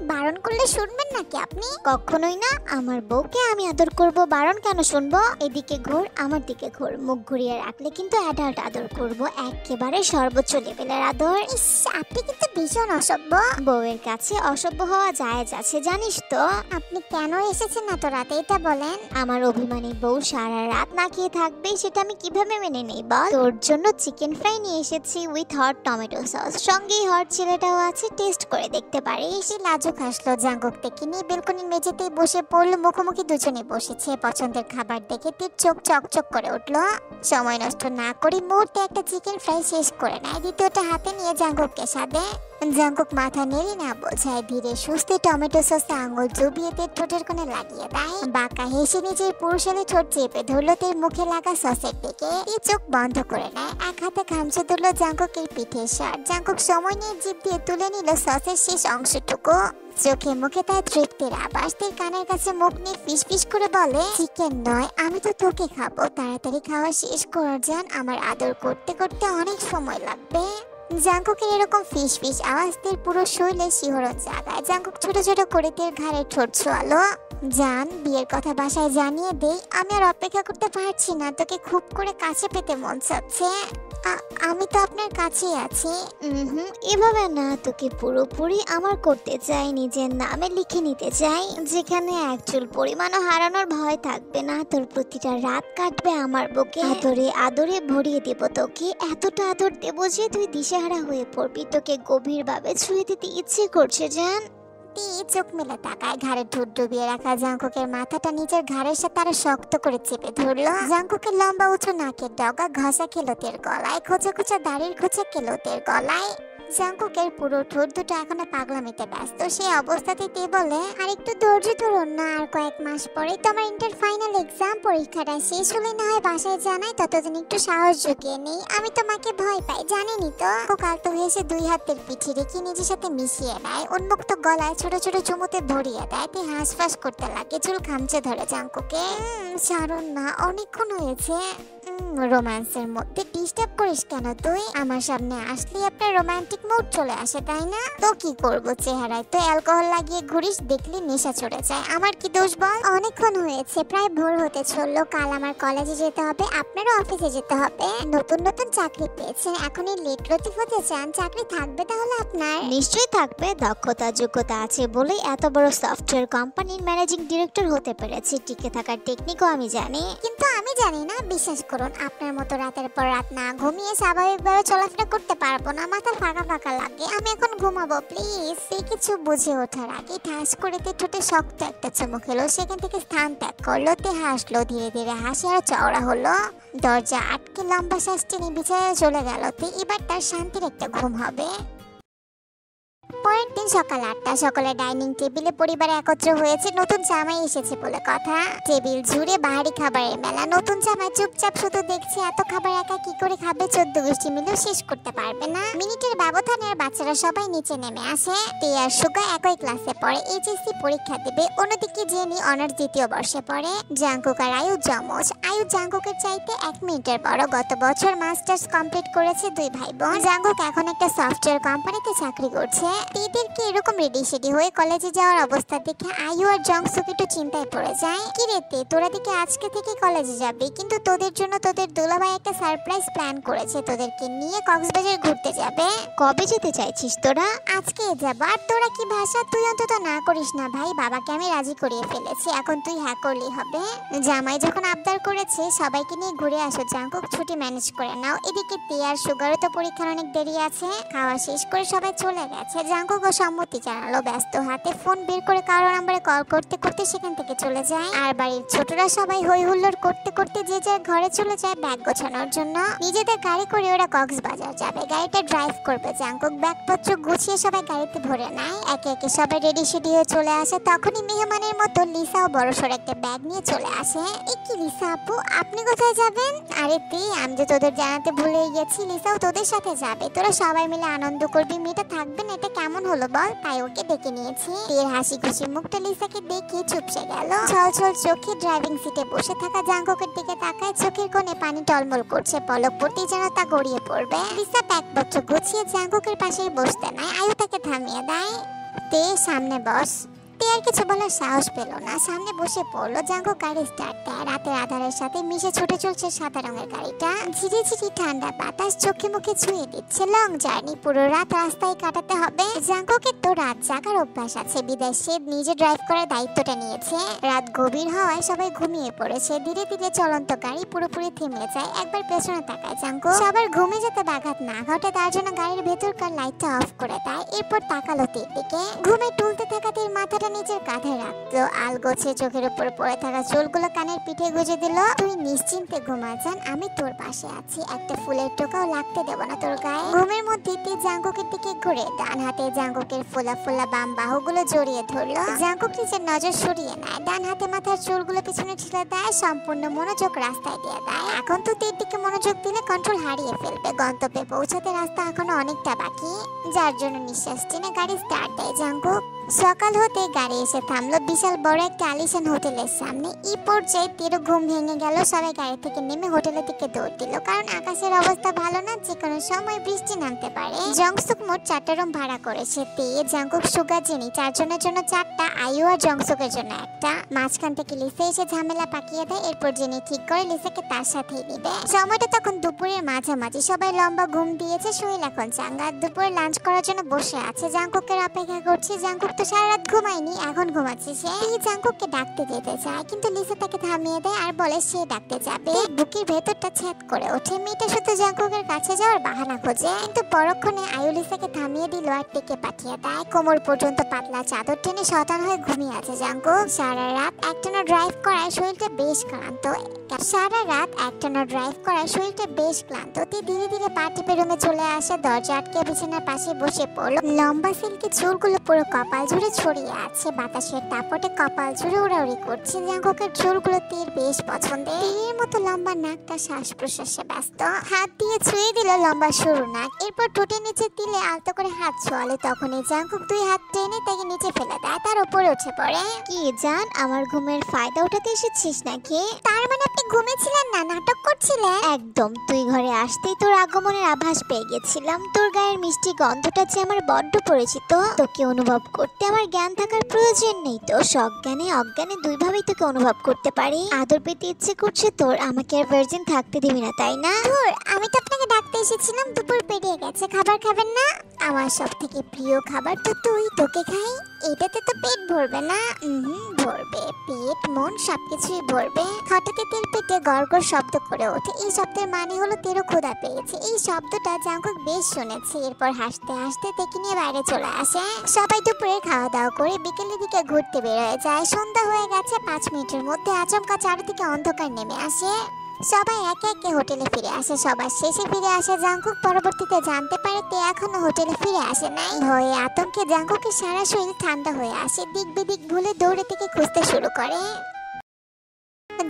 বারণ করলে শুনবেন নাকি আপনি? কখনোই না। আমার বউকে আমি আদর করব, বারণ কেন শুনবো? এদিকে ঘোর, আমার দিকে ঘোর। মুখ ঘুরিয়ে রাখলে কিন্তু অ্যাডাল্ট আদর করব, একেবারে সর্বোচ্চ লেভেলের আদর। ইস, আপনি কিন্তু ভীষণ অসভ্য। বউয়ের কাছে অসভ্য হওয়া জায়েজ আছে, জানিস তো? আপনি কেন এসেছেন এত রাতে এটা বলেন? আমার অভিমানী বউ সারা রাত না খেয়ে থাকবে, সেটা আমি কিভাবে মেনে নেই বল? তোর জন্য চিকেন ফ্রাই নিয়ে এসেছি উইথ হট টমেটো সস, সঙ্গে হট ছেলেটাও আছে, টেস্ট করে দেখতে পারিস। সে লাজুক হাসলো জাঙ্কুক থেকে নিয়ে বেলকনির মেঝেতেই বসে পড়লো। মুখোমুখি দুজনে বসেছে। পছন্দের খাবার দেখে তীর চোখ চকচক করে উঠলো। সময় নষ্ট না করে মুহূর্তে একটা চিকেন ফ্রাই শেষ করে নেয়, দ্বিতীয়টা হাতে নিয়ে জাঙ্কুককে সাধে। জাঙ্কুক মাথা নেড়ে না বোঝায় ধীরে সুস্থে টমেটো সসে আঙুল চুবিয়ে তের ঠোঁটের কোণে লাগিয়ে দেয়। বাঁকা হেসে নিজের পুরুষালী ঠোঁট চেপে ধরলো তের মুখে লাগা সসের দিকে। এই চোখ বন্ধ করে নেয়, এক হাতে খামচে ধরলো জাঙ্কুকের পিঠের শার্ট। জাঙ্কুক সময় নিয়ে জিভ দিয়ে তুলে নিল সসের শেষ অংশটুকু। চোখে মুখে তার তৃপ্তির আভাস। তের কানের কাছে মুখ নিয়ে ফিস ফিস করে বলে, চিকেন নয়, আমি তো তোকে খাবো। তাড়াতাড়ি খাওয়া শেষ কর জান, আমার আদর করতে করতে অনেক সময় লাগবে। জাঙ্কুকের এরকম ফিস ফিস আওয়াজ তের পুরো শরীরে শিহরণ জাগায়। জাঙ্কুক ছোট ছোট করে তের ঘাড়ে ঠোঁট ছোঁয়ালো। জান, বিয়ের কথা বাসায় জানিয়ে দেই, আমি আর অপেক্ষা করতে পারছি না, তোকে খুব করে কাছে পেতে মন চাচ্ছে। আমি তো আপনার কাছেই আছি। এভাবে না, তোকে পুরোপুরি আমার করতে চাই, নিজের নামে লিখে নিতে চাই, যেখানে এক চুল পরিমাণও হারানোর ভয় থাকবে না। তোর প্রতিটা রাত কাটবে আমার বুকে, আদরে আদরে ভরিয়ে দেব তোকে। এতটা আদর দেব যে তুই দিশেহারা হয়ে পড়বি। তোকে গভীরভাবে ছুঁয়ে দিতে ইচ্ছে করছে জান। চোখ মেলে তাকায়। ঘাড়ে ঠোঁট ডুবিয়ে রাখা জাঙ্কুকের মাথাটা নিজের ঘাড়ের সাথে আরো শক্ত করে চেপে ধরলো। জাঙ্কুকের লম্বা উঁচু নাকের ডগা ঘষা খেলো তের গলায়, খোঁচা খোঁচা দাড়ির খোঁচা খেলো তের গলায়। জাঙ্কুকের পুরো ঠোঁট দুটো এখনো পাগলামিতে ব্যস্ত। সেই অবস্থাতে তে বলে, আর একটু ধৈর্য ধরুন না, আর কয়েক মাস পরে তো আমার ইন্টার ফাইনাল এক্সাম, পরীক্ষাটা শেষ হলে না হয় বাসায় জানাই, ততদিন একটু সাহস জুগিয়ে নেই। আমি তোমাকে ভয় পাই, জানেনই তো। কালতো হেসে দুই হাতের পিঠে রেখে নিজের সাথে মিশিয়ে নেয়, উন্মুক্ত গলায় ছোট ছোট চুমুতে ভরিয়ে দেয়। তে হাঁসফাঁস করতে লাগে, চুল খামচে ধরে জাঙ্কুকে। ছাড়ুন না, অনেকক্ষণ হয়েছে। রোম্যান্সের মধ্যে ডিস্টার্ব করিস কেন তুই? আমার সামনে আসলে আপনার রোমান্টিক মুড চলে আসে, তাই না? তো কি করব, চেহারায় তো অ্যালকোহল লাগিয়ে ঘুরিস, দেখলে নেশা চড়ে যায়। আমার কি দোষ বল? অনেকক্ষণ হয়েছে, প্রায় ভোর হতে চললো। কাল আমার কলেজে যেতে হবে, আপনারও অফিসে যেতে হবে। নতুন নতুন চাকরি পেয়েছেন, এখনই লেট লতিফ হতে চান? চাকরি থাকবে তাহলে আপনার? নিশ্চয়ই থাকবে, দক্ষতা যোগ্যতা আছে বলেই এত বড় সফটওয়্যার কোম্পানির ম্যানেজিং ডিরেক্টর হতে পেরেছি। টিকে থাকার টেকনিকও আমি জানি। কিন্তু আমি জানি না, বিশ্বাস করুন, আপনার মতো রাতের পর রাত না ঘুমিয়ে স্বাভাবিকভাবে চলাফেরা করতে পারবো না, মাথা ফাঁকা ফাঁকা লাগে। আমি এখন ঘুমাবো প্লিজ। সে কিছু বুঝে ওঠার আগে ঠাস করে তে ঠোঁটে শক্ত একটা চুমু খেলো, সেখান থেকে স্থান ত্যাগ করলো। তে হাসলো, ধীরে ধীরে হাসি আরো চওড়া হলো। দরজা আটকে লম্বা শ্বাস টেনে বিছানায় চলে গেল। তে এবার তার শান্তির একটা ঘুম হবে। পরের দিন সকাল 8টা, সকলে ডাইনিং টেবিলে পরিবারে একত্র হয়েছে। নতুন জামাই এসেছে বলে কথা। টেবিল জুড়ে বাহারি খাবারের মেলা। নতুন জামাই চুপচাপ শুধু দেখছে। এত খাবার একা কি করে খাবে? 14 গোষ্ঠী মিলেও শেষ করতে পারবে না। মিনিটের ব্যবধানে আর বাচ্চারা সবাই নিচে নেমে আসে। তে আর সুগা একই ক্লাসে পড়ে, এইচএসসি পরীক্ষা দেবে। অন্যদিকে জেনি অনার্স দ্বিতীয় বর্ষে পড়ে। জাঙ্কুক আর আয়ু জমজ। আয়ু জাঙ্কুকের চাইতে 1 মিনিটের বড়। গত বছর মাস্টার্স কমপ্লিট করেছে দুই ভাই বোন। জাঙ্কুক এখন একটা সফটওয়্যার কোম্পানিতে চাকরি করছে। এদেরকে এরকম রেডি সেডি হয়ে কলেজে যাওয়ার অবস্থা দেখে আয়ু আর জংসুক একটু চিন্তায় পড়ে যায়। কি রে তে, তোরা দেখে আজকে থেকে কলেজে যাবে, কিন্তু তোদের জন্য তোদের দুলাভাই একটা সারপ্রাইজ প্ল্যান করেছে। তোদেরকে নিয়ে কক্সবাজার ঘুরতে যাবে। কবে যেতে চাইছিস তোরা? আজকে যাবো। আর তোরা কি ভাষা? তুই অন্তত না করিস না ভাই, বাবাকে আমি রাজি করিয়ে ফেলেছি, এখন তুই হ্যাঁ করলেই হবে। জামাই যখন আবদার করেছে সবাইকে নিয়ে ঘুরে আসো জাঙ্কুক, ছুটি ম্যানেজ করে নাও। এদিকে তে আর সুগারও তো পরীক্ষার অনেক দেরি আছে। খাওয়া শেষ করে সবাই চলে গেছে। জাঙ্কুক সম্মতি জানালো। ব্যস্ত হাতে ফোন বের করে কারো নাম্বারে কল করতে করতে সেখান থেকে চলে যায়। আর বাড়ির ছোটরা সবাই হই হুল্লোড় করতে করতে যে যার ঘরে চলে যায় ব্যাগ গোছানোর জন্য। নিজেদের গাড়ি করে ওরা কক্সবাজার যাবে। গাড়িটা ড্রাইভ করবে জাঙ্কুক। ব্যাগপত্র গুছিয়ে সবাই গাড়িতে ভরে নেয়। একে একে সবাই রেডি সেডি হয়ে চলে আসে। তখনই মেহমানের মতো লিসাও বড়সড় একটা ব্যাগ নিয়ে চলে আসে। এ কি লিসা আপু, আপনি কোথায় যাবেন? আরে তে, আমি যে তোদের জানাতে ভুলে গেছি, লিসাও তোদের সাথে যাবে। তোরা সবাই মিলে আনন্দ করবি। মেয়েটা থাকবে না, এটা কেমন হলো বল? তাই ওকে ডেকে নিয়েছি। তের হাসি খুশি মুখটা লিসাকে দেখে চুপসে গেল। ছল ছল চোখে ড্রাইভিং সিটে বসে থাকা জাঙ্কুকের দিকে তাকায়। চোখের কোণে পানি টলমল করছে, পলক পড়তেই যেন তা গড়িয়ে পড়বে। লিসা ব্যাগপত্র গুছিয়ে জাঙ্কুকের পাশেই বসতে নেয়। আয়ু তাকে থামিয়ে দেয়। তে সামনে বস। তে আর কিছু বলার সাহস পেল না, সামনে বসে পড়লো। জাঙ্কুক গাড়ি স্টার্ট দেয়। রাতের আধারের সাথে মিশে ছুটে চলছে সাদা রঙের গাড়িটা। ঝিরি ঝিরি ঠান্ডা বাতাস চোখে মুখে ছুঁয়ে দিচ্ছে। লং জার্নি, পুরো রাত রাস্তায় কাটাতে হবে। জাঙ্কুকের তো রাত জাগার অভ্যাস আছে, বিদায় সে নিজে ড্রাইভ করার দায়িত্বটা নিয়েছে। রাত গভীর হওয়ায় সবাই ঘুমিয়ে পড়েছে। ধীরে ধীরে চলন্ত গাড়ি পুরোপুরি থেমে যায়। একবার পেছনে তাকায় জাঙ্কুক, সবার ঘুমে যাতে ব্যাঘাত না ঘটে তার জন্য গাড়ির ভেতরকার লাইটটা অফ করে দেয়। এরপর তাকালো তীর দিকে। ঘুমে টুলতে থাকা তীর মাথাটা নিজের কাঁধে রাখলো। আলগোছে চোখের উপর পড়ে থাকা চুলগুলো কানের পিঠে গুজে দিল। তুই নিশ্চিন্তে ঘুমা যান, আমি তোর পাশে আছি, একটা ফুলের টোকাও লাগতে দেব না তোর গায়ে। ঘুমের মধ্যে তীর জাঙ্কুকের দিকে ঘুরে ডান হাতে জাঙ্কুকের ফোলা ফোলা বাম বাহুগুলো জড়িয়ে ধরলো। জাঙ্কুক নিজের নজর সরিয়ে নেয়, ডান হাতে মাথার চুলগুলো পিছনে ঠেলে দেয়, সম্পূর্ণ মনোযোগ রাস্তায় দিয়ে দেয়। এখন তো তীর দিকে মনোযোগ দিলে কন্ট্রোল হারিয়ে ফেলবে। গন্তব্যে পৌঁছাতে রাস্তা এখনো অনেকটা বাকি, যার জন্য নিঃশ্বাস টেনে গাড়ি স্টার্ট দেয় জাঙ্কুক। সকাল হতে গাড়ি এসে থামলো বিশাল বড় একটা আলিশান হোটেলের সামনে। এই পর্যায়ে তীর ঘুম ভেঙে গেল। সবাই গাড়ি থেকে নেমে হোটেলের দিকে দৌড় দিল, কারণ আকাশের অবস্থা ভালো না, যে কোনো সময় বৃষ্টি নামতে পারে। জংসুক মোট 4টা রুম ভাড়া করেছে। তে, জাঙ্কুক, সুগা, জেনি 4 জনের জন্য 4টা, আয়ু আর জংসুকের জন্য একটা। মাঝখান থেকে লিসা এসে ঝামেলা পাকিয়ে দেয়। এরপর জেনি ঠিক করে লিসাকে তার সাথেই নিবে। সময়টা তখন দুপুরের মাঝামাঝি। সবাই লম্বা ঘুম দিয়েছে। শরীর এখন চাঙ্গা। দুপুরে লাঞ্চ করার জন্য বসে আছে, জাঙ্কুকের অপেক্ষা করছে। জাঙ্কুক তো সারা রাত ঘুমায়নি, এখন ঘুমাচ্ছে সে। এই জাঙ্কুককে ডাকতে যেতে চায়, কিন্তু লিসা তাকে থামিয়ে দেয় আর বলে সে ডাকতে যাবে। বুকের ভেতরটা ছেদ করে ওঠে। মেয়েটা শুধু জাঙ্কুকের কাছে যাওয়ার বাহানা খোঁজে, কিন্তু পরক্ষণে আয়ু লিসাকে থামিয়ে দিল আর ডেকে পাঠিয়ে দেয়। কোমর পর্যন্ত পাতলা চাদর টেনে শতান হয়ে ঘুমিয়ে আছে জাঙ্কুক। সারা রাত একটানা ড্রাইভ করায় শরীরটা বেশ ক্লান্ত। ধীরে ধীরে পা টিপে রুমে চলে আসে। দরজা আটকে বিছানার পাশে বসে পড়লো। লম্বা সিল্কি চুলগুলো পুরো কপাল জুড়ে ছড়িয়ে আছে। বাতাসের দাপটে কপাল জুড়ে উড়াউড়ি করছে। জাঙ্কুকের চুলগুলো তীর বেশ পছন্দের। তীরের মতো লম্বা নাকটা শ্বাস প্রশ্বাসে ব্যস্ত। হাত দিয়ে ছুঁয়ে দিল লম্বা সরু নাক। এরপর ঠোঁটের নিচে তিলে আলতো করে হাত ছোঁয়ালো। তখনই জাঙ্কুক 2 হাত টেনে তাকে নিচে ফেলে দেয়, তার উপরে উঠে পড়ে। কি জান, আমার ঘুমের ফায়দা উঠাতে এসেছিস নাকি? তার মানে আপনি ঘুমেছিলেন না, নাটক করছিলেন? একদম, তুই ঘরে আসতেই তোর আগমনের আভাস পেয়ে গেছিলাম। তোর গায়ের মিষ্টি গন্ধটা যে আমার বড্ড পরিচিত। তোকে অনুভব করতে আমার জ্ঞান থাকার প্রয়োজন নেই তো, সজ্ঞানে অজ্ঞানে দুইভাবেই তোকে অনুভব করতে পারি। আদর পেতে ইচ্ছে করছে তোর, আমাকে আর ভার্জিন থাকতে দিবি না তাই না? ধুর, আমি তো আপনাকে ডাকতে এসেছিলাম, দুপুর পেরিয়ে গেছে, খাবার খাবেন না? আমার সব থেকে প্রিয় খাবার তো তোকে খাই। এটাতে তো পেট ভরবে না? ভরবে, পেট মন সবকিছুই ভরবে। হঠাৎ তেল পেটে গড়গড় শব্দ করে ওঠে। এই শব্দের মানে হলো তেরো ক্ষুধা পেয়েছে। এই শব্দটা জাঙ্কুক বেশ শুনেছে। এরপর হাসতে হাসতে তেকে নিয়ে বাইরে চলে আসে। সবাই দুপুরে খাওয়া দাওয়া করে বিকেলের দিকে ঘুরতে বের হয়ে যায়। সন্ধ্যা হয়ে গেছে। 5 মিনিটের মধ্যে আচমকা চারিদিকে অন্ধকার নেমে আসে। সবাই একে একে হোটেলে ফিরে আসে। সবার শেষে ফিরে আসে জাঙ্কুক। পরবর্তীতে জানতে পারে তে এখনো হোটেলে ফিরে আসে নাই। ভয়ে আতঙ্কে জাঙ্কুকের সারা শরীর ঠান্ডা হয়ে আসে। দিক বিদিক ভুলে দৌড়ে থেকে খুঁজতে শুরু করে।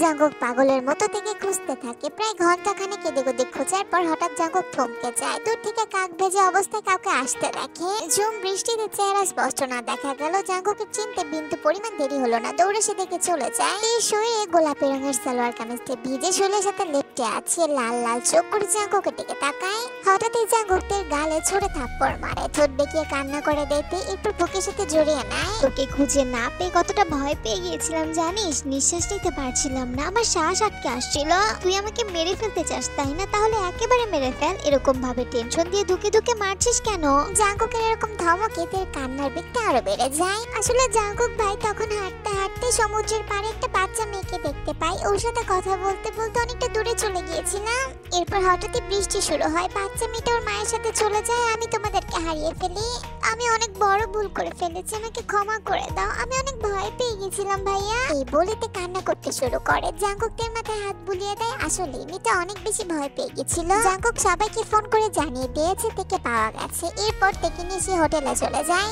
জাঙ্কুক পাগলের মতো থেকে খুঁজতে থাকে। প্রায় ঘন্টাখানেক এদিক ওদিক খোঁজার পর হঠাৎ জাঙ্কুক থমকে যায়। দূর থেকে কাক ভেজা অবস্থায় কাউকে আসতে দেখে। ঝুম বৃষ্টিতে চেহারা স্পষ্ট না দেখা গেল। জাঙ্কুকের চিনতে বিন্দু পরিমাণ দেরি হলো না। দৌড়ে সে দেখে চলে যায়। এই শরীরে গোলাপি রঙের সালোয়ার কামিজটি ভিজে শরীরের সাথে লেপটে আছে। লাল লাল চোখ করে জাঙ্কুকের দিকে তাকায়। হঠাৎই জাঙ্কুকের গালে ছুড়ে থাপ্পড় মারে। ঠোঁট বেঁকিয়ে কান্না করে দিতে এরপর বুকের সাথে জড়িয়ে নেয়। তোকে খুঁজে না পেয়ে কতটা ভয় পেয়ে গিয়েছিলাম জানিস? নিঃশ্বাস নিতে পারছিলাম না, আমার শ্বাস আটকে আসছিল। তুই আমাকে মেরে ফেলতে চাস তাই না? তাহলে একেবারে মেরে ফেল। এরকম ভাবে টেনশন দিয়ে ধুকে ধুকে মারছিস কেন? জাঙ্কুকের এরকম ধমকে তের কান্নার বেগটা আরো বেড়ে যায়। আসলে জাঙ্কুক ভাই তখন হাঁটতে হাঁটতে সমুদ্রের পাড়ে একটা বাচ্চা মেয়েকে দেখতে পাই। ওর সাথে কথা বলতে বলতে অনেকটা দূরে চলে গিয়েছিলাম। এরপর হঠাৎই বৃষ্টি শুরু হয়। বাচ্চা মেয়েটা ওর মায়ের সাথে চলে যায়। আমি তোমাদেরকে হারিয়ে ফেলি। আমি অনেক বড় ভুল করে ফেলেছি, আমাকে ক্ষমা করে দাও। আমি অনেক ভয় পেয়ে গেছিলাম ভাইয়া। এই বলেতে কান্না করতে শুরু করে। জাঙ্কুকের মাথায় হাত বুলিয়ে দেয়। আসলে মেয়েটা অনেক বেশি ভয় পেয়ে গেছিল। জাঙ্কুক সবাইকে ফোন করে জানিয়ে দিয়েছে তেকে পাওয়া গেছে। এরপর তেকে নিয়ে সে হোটেলে চলে যায়।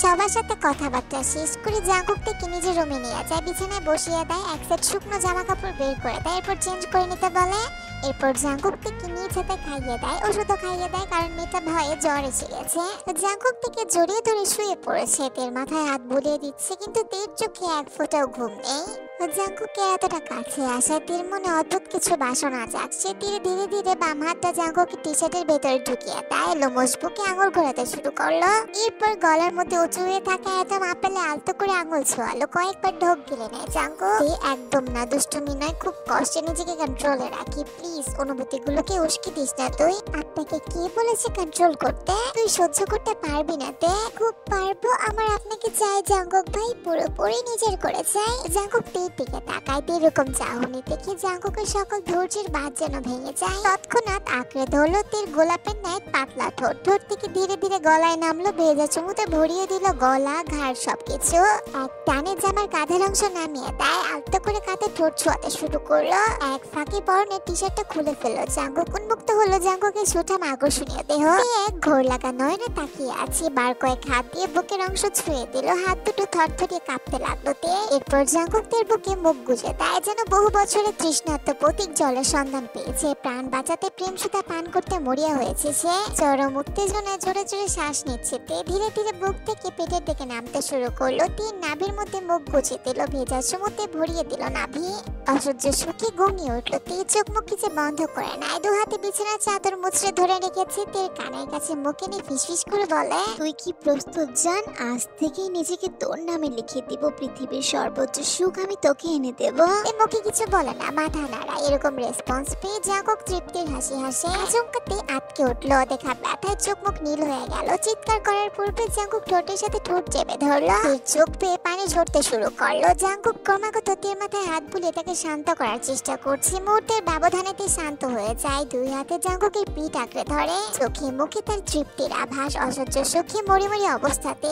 সবার সাথে কথাবার্তা শেষ করে জাঙ্কুক থেকে নিজের রুমে নিয়ে যায়। বিছানায় বসিয়ে দেয়। এক সেট শুকনো জামা কাপড় বের করে দেয়। এরপর চেঞ্জ করে নিতে বলে। এরপর জাঙ্কুক থেকে নিজ হাতে খাইয়ে দেয়। ওষুধও খাইয়ে দেয়, কারণ মেয়েটা ভয়ে জ্বর এসে গেছে। জাঙ্কুক থেকে জড়িয়ে ধরে শুয়ে পড়েছে। তের মাথায় হাত বুলিয়ে দিচ্ছে, কিন্তু তের চোখে এক ফোঁটাও ঘুম নেই। জাঙ্কুকে এতটা কাছে আসায় তীর মনে অদ্ভুত কিছু বাসনা জাগছে। তীরে ধীরে ধীরে বাম হাতটা জাঙ্কুকে টি শার্টের ভেতরে ঢুকিয়ে দেয়, লোমশ বুকে আঙুল ঘোরাতে শুরু করলো। এরপর গলার মধ্যে উঁচু হয়ে থাকা একদম আপেলে আলতো করে আঙুল ছোঁয়ালো, কয়েকবার ঢোক গিলে নেয় জাঙ্কু। একদম না, দুষ্টুমি নয়, খুব কষ্টে নিজেকে কন্ট্রোলে রাখি। প্লিজ অনুভূতিগুলোকে উস্কে দিস না তুই। আপনাকে কে বলেছে কন্ট্রোল করতে? তুই সহ্য করতে পারবি না তে? খুব পারবো, আমার আপনাকে চাই জাঙ্কুক ভাই, পুরোপুরি নিজের করে চাই। জাঙ্কুক তীর দিকে তাকায়, এরকম চাহনি দেখে জাঙ্কুকের সকল ধৈর্যের বাঁধ যেন ভেঙে যায়। তৎক্ষণাৎ আঁকড়ে ধরলো তীর গোলাপের ন্যায় পাতলা ঠোঁট। ঠোঁট থেকে ধীরে ধীরে গলায় নামলো, ভেজা চুমুতে ভরিয়ে দিল গলা, ঘাড় সবকিছু। এক টানে জামার কাঁধের অংশ নামিয়ে দেয়, আলতো করে কাঁধে ঠোঁট ছোঁয়াতে শুরু করলো। এক ফাঁকে পরনের টি শার্টটা খুলে ফেললো জাঙ্কুক। উন্মুক্ত হলো জাঙ্কুকের সুঠাম আকর্ষণীয় দেহ। এক ঘোর লাগা নয়নে তাকিয়ে আছে, বার কয়েক হাত দিয়ে বুকের অংশ ছুঁয়ে দিল। হাত দুটো থরথরিয়ে কাঁপতে লাগলো তে। এরপর জাঙ্কুক তের বুকে মুখ গুজে দেয়, যেন বহু বছরের তৃষ্ণার্ত প্রতীক জলের সন্ধান পেয়েছে। প্রাণ বাঁচাতে প্রেম সুতা পান করতে মরিয়া হয়েছে সে। চরম উত্তেজনায় জোরে জোরে শ্বাস নিচ্ছে তে। ধীরে ধীরে বুক থেকে পেটের দিকে নামতে শুরু করলো। তীর নাভির মধ্যে মুখ গুজে দিল, ভেজা চুমুতে ভরিয়ে দিল নাভি। অসহ্য সুখে ঘুমিয়ে উঠলো তে, চোখ মুখ কিছু বন্ধ করে নাই। দু হাতে বিছানার চাদর মুচড়ে ধরে রেখেছে। তীর কানের কাছে মুখে নিয়ে ফিসফিস করে বলে, তুই কি প্রস্তুত জান? আজ থেকেই নিজেকে তোর নামে লিখে দিব, পৃথিবীর সর্বোচ্চ সুখ আমি তোকে এনে দেব। মুখে কিছু বলে না, মাথা নাড়ায়। এরকম রেসপন্স পেয়ে জাঙ্কুক তৃপ্তির হাসি হাসে। আচমকাতে আটকে উঠলো, দেখা ব্যথায় চোখ মুখ নীল হয়ে গেল। চিৎকার করার পূর্বে জাঙ্কুক ঠোঁটের সাথে ঠোঁট চেপে ধরলো। তীর চোখ পেয়ে পানি ঝরতে শুরু করলো। জাঙ্কুক ক্রমাগত তীর মাথায় হাত বুলিয়ে তাকে শান্ত করার চেষ্টা করছে। মুহূর্তের ব্যবধানেতে শান্ত হয়ে যায়। দুই হাতে জাঙ্কুকের পিঠ আঁকড়ে ধরে, চোখে মুখে তার তৃপ্তির আভাস। অসহ্য সুখে মরি মরি অবস্থাতে,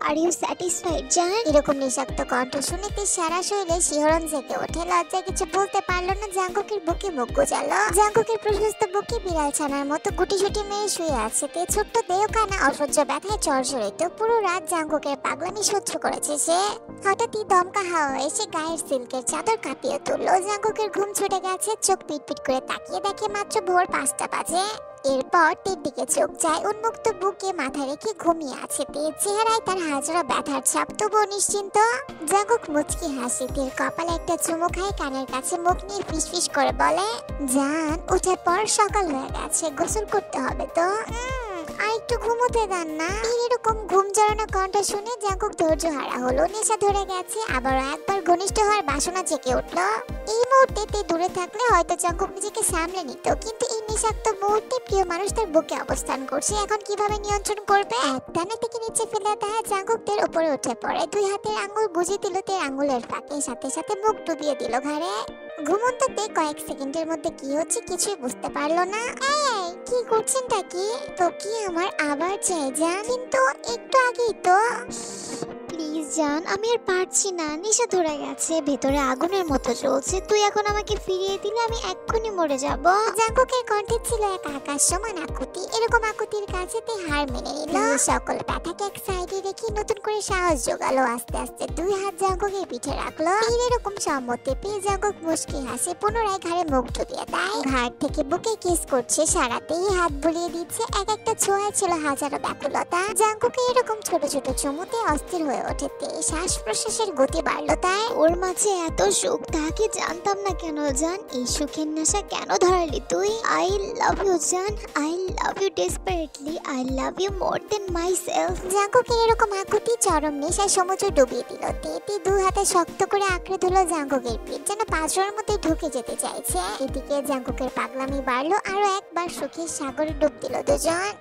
আর ইউ স্যাটিসফাইড জান? এরকম নিঃশব্দ কণ্ঠ শুনে তীর সারা শরীরে শিহরণ জেগে ওঠে। লজ্জায় কিছু বলতে পারলো না, জাঙ্কুকের বুকে মুখ গোজালো। জাঙ্কুকের প্রশস্ত বুকে বিড়াল ছানার মতো গুটিসুটি মেরে শুয়ে আছে তে। ছোট্ট দেহ কানা অসহ্য ব্যথায় জর্জরিত। পুরো রাত জাঙ্কুকের পাগলামি সহ্য করেছে সে। হঠাৎই দমকা হাওয়া এসে গায়ের সিল্কের চাদর কাঁপিয়ে তুললো। জাঙ্কুকের ঘুম ছুটে গেছে। চোখ পিটপিট করে তাকিয়ে দেখে মাত্র ভোর 5টা বাজে। এরপর তীর দিকে চোখ যায়, উন্মুক্ত বুকে মাথা রেখে ঘুমিয়ে আছে তে। চেহারায় তার হাজারা ব্যথার ছাপ, তবুও নিশ্চিন্ত। জাঙ্কুক মুচকি হাসি। তীর কপালে একটা চুমু খায়, কানের কাছে মুখ নিয়ে ফিসফিস করে বলে, জান উঠার পর সকাল হয়ে গেছে, গোসল করতে হবে তো। আর একটু ঘুমোতে দেন না। এরকম ঘুম জড়ানো কণ্ঠ শুনে জাঙ্কুক ধৈর্য হারা হলো। নেশা ধরে গেছে, আবারও একবার ঘনিষ্ঠ হওয়ার বাসনা জেগে উঠলো। এই মুহূর্তে তে দূরে থাকলে হয়তো জাঙ্কুক নিজেকে সামলে নিত, কিন্তু এই নিঃশব্দ মুহূর্তে প্রিয় মানুষ তার বুকে অবস্থান করছে। এখন কিভাবে নিয়ন্ত্রণ করবে? একটানা থেকে নিচে ফেলে দেয়, জাঙ্কুক তের উপরে উঠে পড়ে। দুই হাতের আঙ্গুল গুজে দিল তের আঙ্গুলের ফাঁকে, সাথে সাথে মুখ ডুবিয়ে দিল ঘাড়ে। ঘুমন্ত তে কয়েক সেকেন্ডের মধ্যে কি হচ্ছে কিছুই বুঝতে পারলো না। এই কি করছেনটা কি? তো কি আমার আবার চাই জান? কিন্তু একটু আগেই তো। প্লিজ জান, আমি আর পারছি না, নেশা ধরে গেছে, ভেতরে আগুনের মতো চলছে। তুই এখন আমাকে ফিরিয়ে দিলে আমি এক্ষুনি মরে যাব। জাঙ্কুকের কণ্ঠে ছিল এক আকাশ সমান আকুতি। এরকম আকুতির কাছে তে হার মেনে নিল। সকল ব্যথাকে এক সাইডে রেখে নতুন করে সাহস জোগালো। আস্তে আস্তে দুই হাত জাঙ্কুকের পিঠে রাখলো। এরকম সম্মতি পেয়ে জাঙ্কুক মুচকি হাসে, পুনরায় ঘাড়ে মুখ ঢুকিয়ে দেয়। ঘাড় থেকে বুকে কিস করছে, সারাতেই হাত বুলিয়ে দিচ্ছে। এক একটা ছোঁয়ায় ছিল হাজারো ব্যাকুলতা। জাঙ্কুকে এরকম ছোট ছোট চুমুতে অস্থির হয়ে ওঠেতে শ্বাস প্রশ্বাসের গতি বাড়লো তার। ওর মাঝে এত সুখ, তাকে জানতাম না কেন জান? এই সুখের নেশা কেন ধরালি তুই? আই লাভ ইউ জান, I love you desperately, I love you more than myself. জাঙ্কুকের এরকম আকুতি চরম নেশায় সমুদ্র ডুবিয়ে দিল। তেতি দু হাতে শক্ত করে আঁকড়ে ধরলো জাঙ্কুকের পিঠ, যেন পাঁচড়ের মধ্যে ঢুকে যেতে চাইছে। এদিকে জাঙ্কুকের পাগলামি বাড়লো, আরো একবার সুখের সাগরে ডুব দিল দুজন।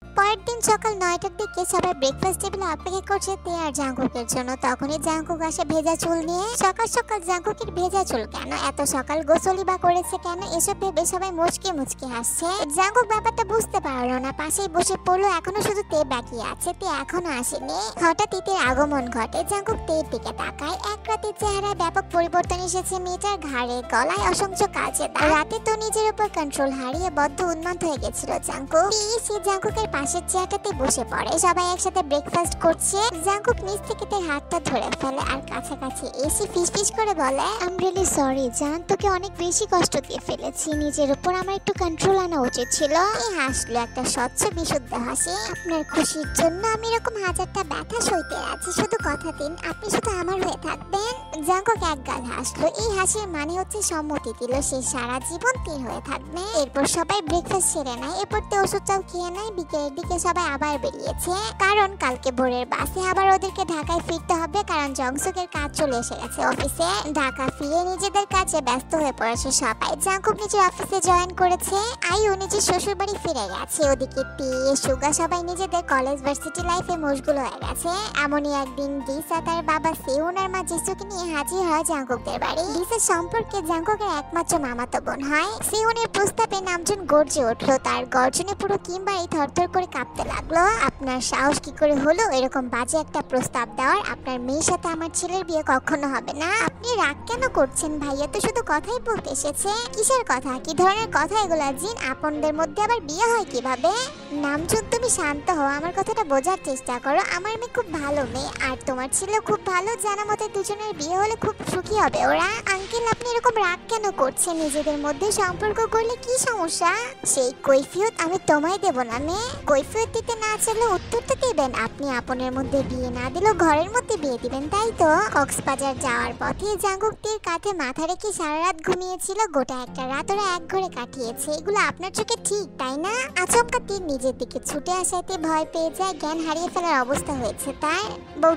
পরের দিন সকাল 9টার দিকে সবাই ব্রেকফাস্ট টেবিলে অপেক্ষা করছে তে আর জাঙ্কুকের জন্য। তখনই জাঙ্কুক আসে ভেজা চুল নিয়ে। সকাল সকাল জাঙ্কুকের ভেজা চুল কেন? এত সকাল গোসলই বা করেছে কেন? এসব ভেবে সবাই মুচকি মুচকি হাসছে। জাঙ্কুক ব্যাপারটা বুঝতে পারলো না, পাশেই বসে পড়লো। এখনো শুধু তে বাকি আছে, তে এখনো আসেনি। হঠাৎ তের আগমন ঘটে। জাঙ্কুক তের দিকে তাকায়। এক রাতের চেহারায় ব্যাপক পরিবর্তন এসেছে মেয়েটার। ঘাড়ে গলায় অসংখ্য কাজে দাগ। রাতে তো নিজের উপর কন্ট্রোল হারিয়ে বদ্ধ উন্মাদ হয়ে গেছিল জাঙ্কুক। সে জাঙ্কুকের পাশে পাশের চেয়ারটাতে বসে পড়ে। সবাই একসাথে ব্রেকফাস্ট করছে। জাঙ্কুক নিচ থেকে তার হাতটা ধরে ফেলে আর কাছাকাছি এসে ফিসফিস করে বলে, আই এম রিয়েলি সরি জান, তোকে অনেক বেশি কষ্ট দিয়ে ফেলেছি। নিজের উপর আমার একটু কন্ট্রোল আনা উচিত ছিল। এই হাসলো একটা স্বচ্ছ বিশুদ্ধ হাসি। আপনার খুশির জন্য আমি এরকম হাজারটা ব্যথা সইতে আছি, শুধু কথা দিন আপনি শুধু আমার হয়ে থাকবেন। জাঙ্কুক একগাল হাসলো। এই হাসির মানে হচ্ছে সম্মতি দিল সে সারা জীবন তীর হয়ে থাকবে। এরপর সবাই ব্রেকফাস্ট সেরে নেয়। এরপর তে ওষুধটাও খেয়ে নেয়। বিকেলের দিকে সবাই আবার বেরিয়েছে, কারণ কালকে ভোরের বাসে আবার ওদেরকে ঢাকায় ফিরতে হবে, কারণ জংসুকের কাজ চলে এসে গেছে অফিসে। ঢাকা ফিরে নিজেদের কাজে ব্যস্ত হয়ে পড়েছে সবাই। জাঙ্কুক নিজের অফিসে জয়েন করেছে। আইও নিজের শ্বশুর বাড়ি ফিরে গেছে। ওদিকে টিয়ে সুগা সবাই নিজেদের কলেজ ভার্সিটি লাইফে মশগুল হয়ে গেছে। এমনই একদিন লিসা তার বাবা সেউন আর মা জিসুকে নিয়ে হাজির হয় জাঙ্কুকদের বাড়ি। লিসার সম্পর্কে জাঙ্কুকের একমাত্র মামাতো বোন হয়। সেউনের প্রস্তাবে নামজন গর্জে উঠলো। তার গর্জনে পুরো কিমবাড়ি থরথর করে কাঁপতে লাগলো। আপনার সাহস কি করে হলো এরকম বাজে একটা প্রস্তাব দেওয়ার? আপনার মেয়ের সাথে আমার ছেলের বিয়ে কখনো হবে না। আপনি রাগ কেন করছেন? ভাইয়া তো শুধু কথাই বলতে এসেছে। কিসের কথা? কি ধরনের কথা এগুলা জিন? আপনদের মধ্যে আবার বিয়ে হয় কিভাবে? নামজন তুমি শান্ত হও, আমার কথাটা বোঝার চেষ্টা করো। আমার মেয়ে খুব ভালো মেয়ে, আর তোমার ছেলে খুব ভালো। জানা মতে দুজনের বিয়ে হলে খুব সুখী হবে ওরা। আঙ্কেল আপনি এরকম রাগ কেন করছেন? নিজেদের মধ্যে সম্পর্ক করলে কি সমস্যা? সেই কৈফিয়ত আমি তোমায় দেব না মেয়ে। কৈফিয়ত দিতে না চাইলে উত্তর তো দেবেন। আপনি আপনের মধ্যে বিয়ে না দিলেও ঘরের মধ্যে বিয়ে দিবেন, তাই তো? কক্সবাজার যাওয়ার পথে জাঙ্কুক তীর কাঁধে মাথা রেখে সারা রাত ঘুমিয়েছিল। গোটা একটা রাত ওরা এক ঘরে কাটিয়েছে। এগুলো আপনার চোখে ঠিক তাই না? আচমকা তীর নিজের দিকে ছুটে আসাতে ভয় পেয়ে যায়। জ্ঞান হারিয়ে ফেলার অবস্থা হয়েছে তার।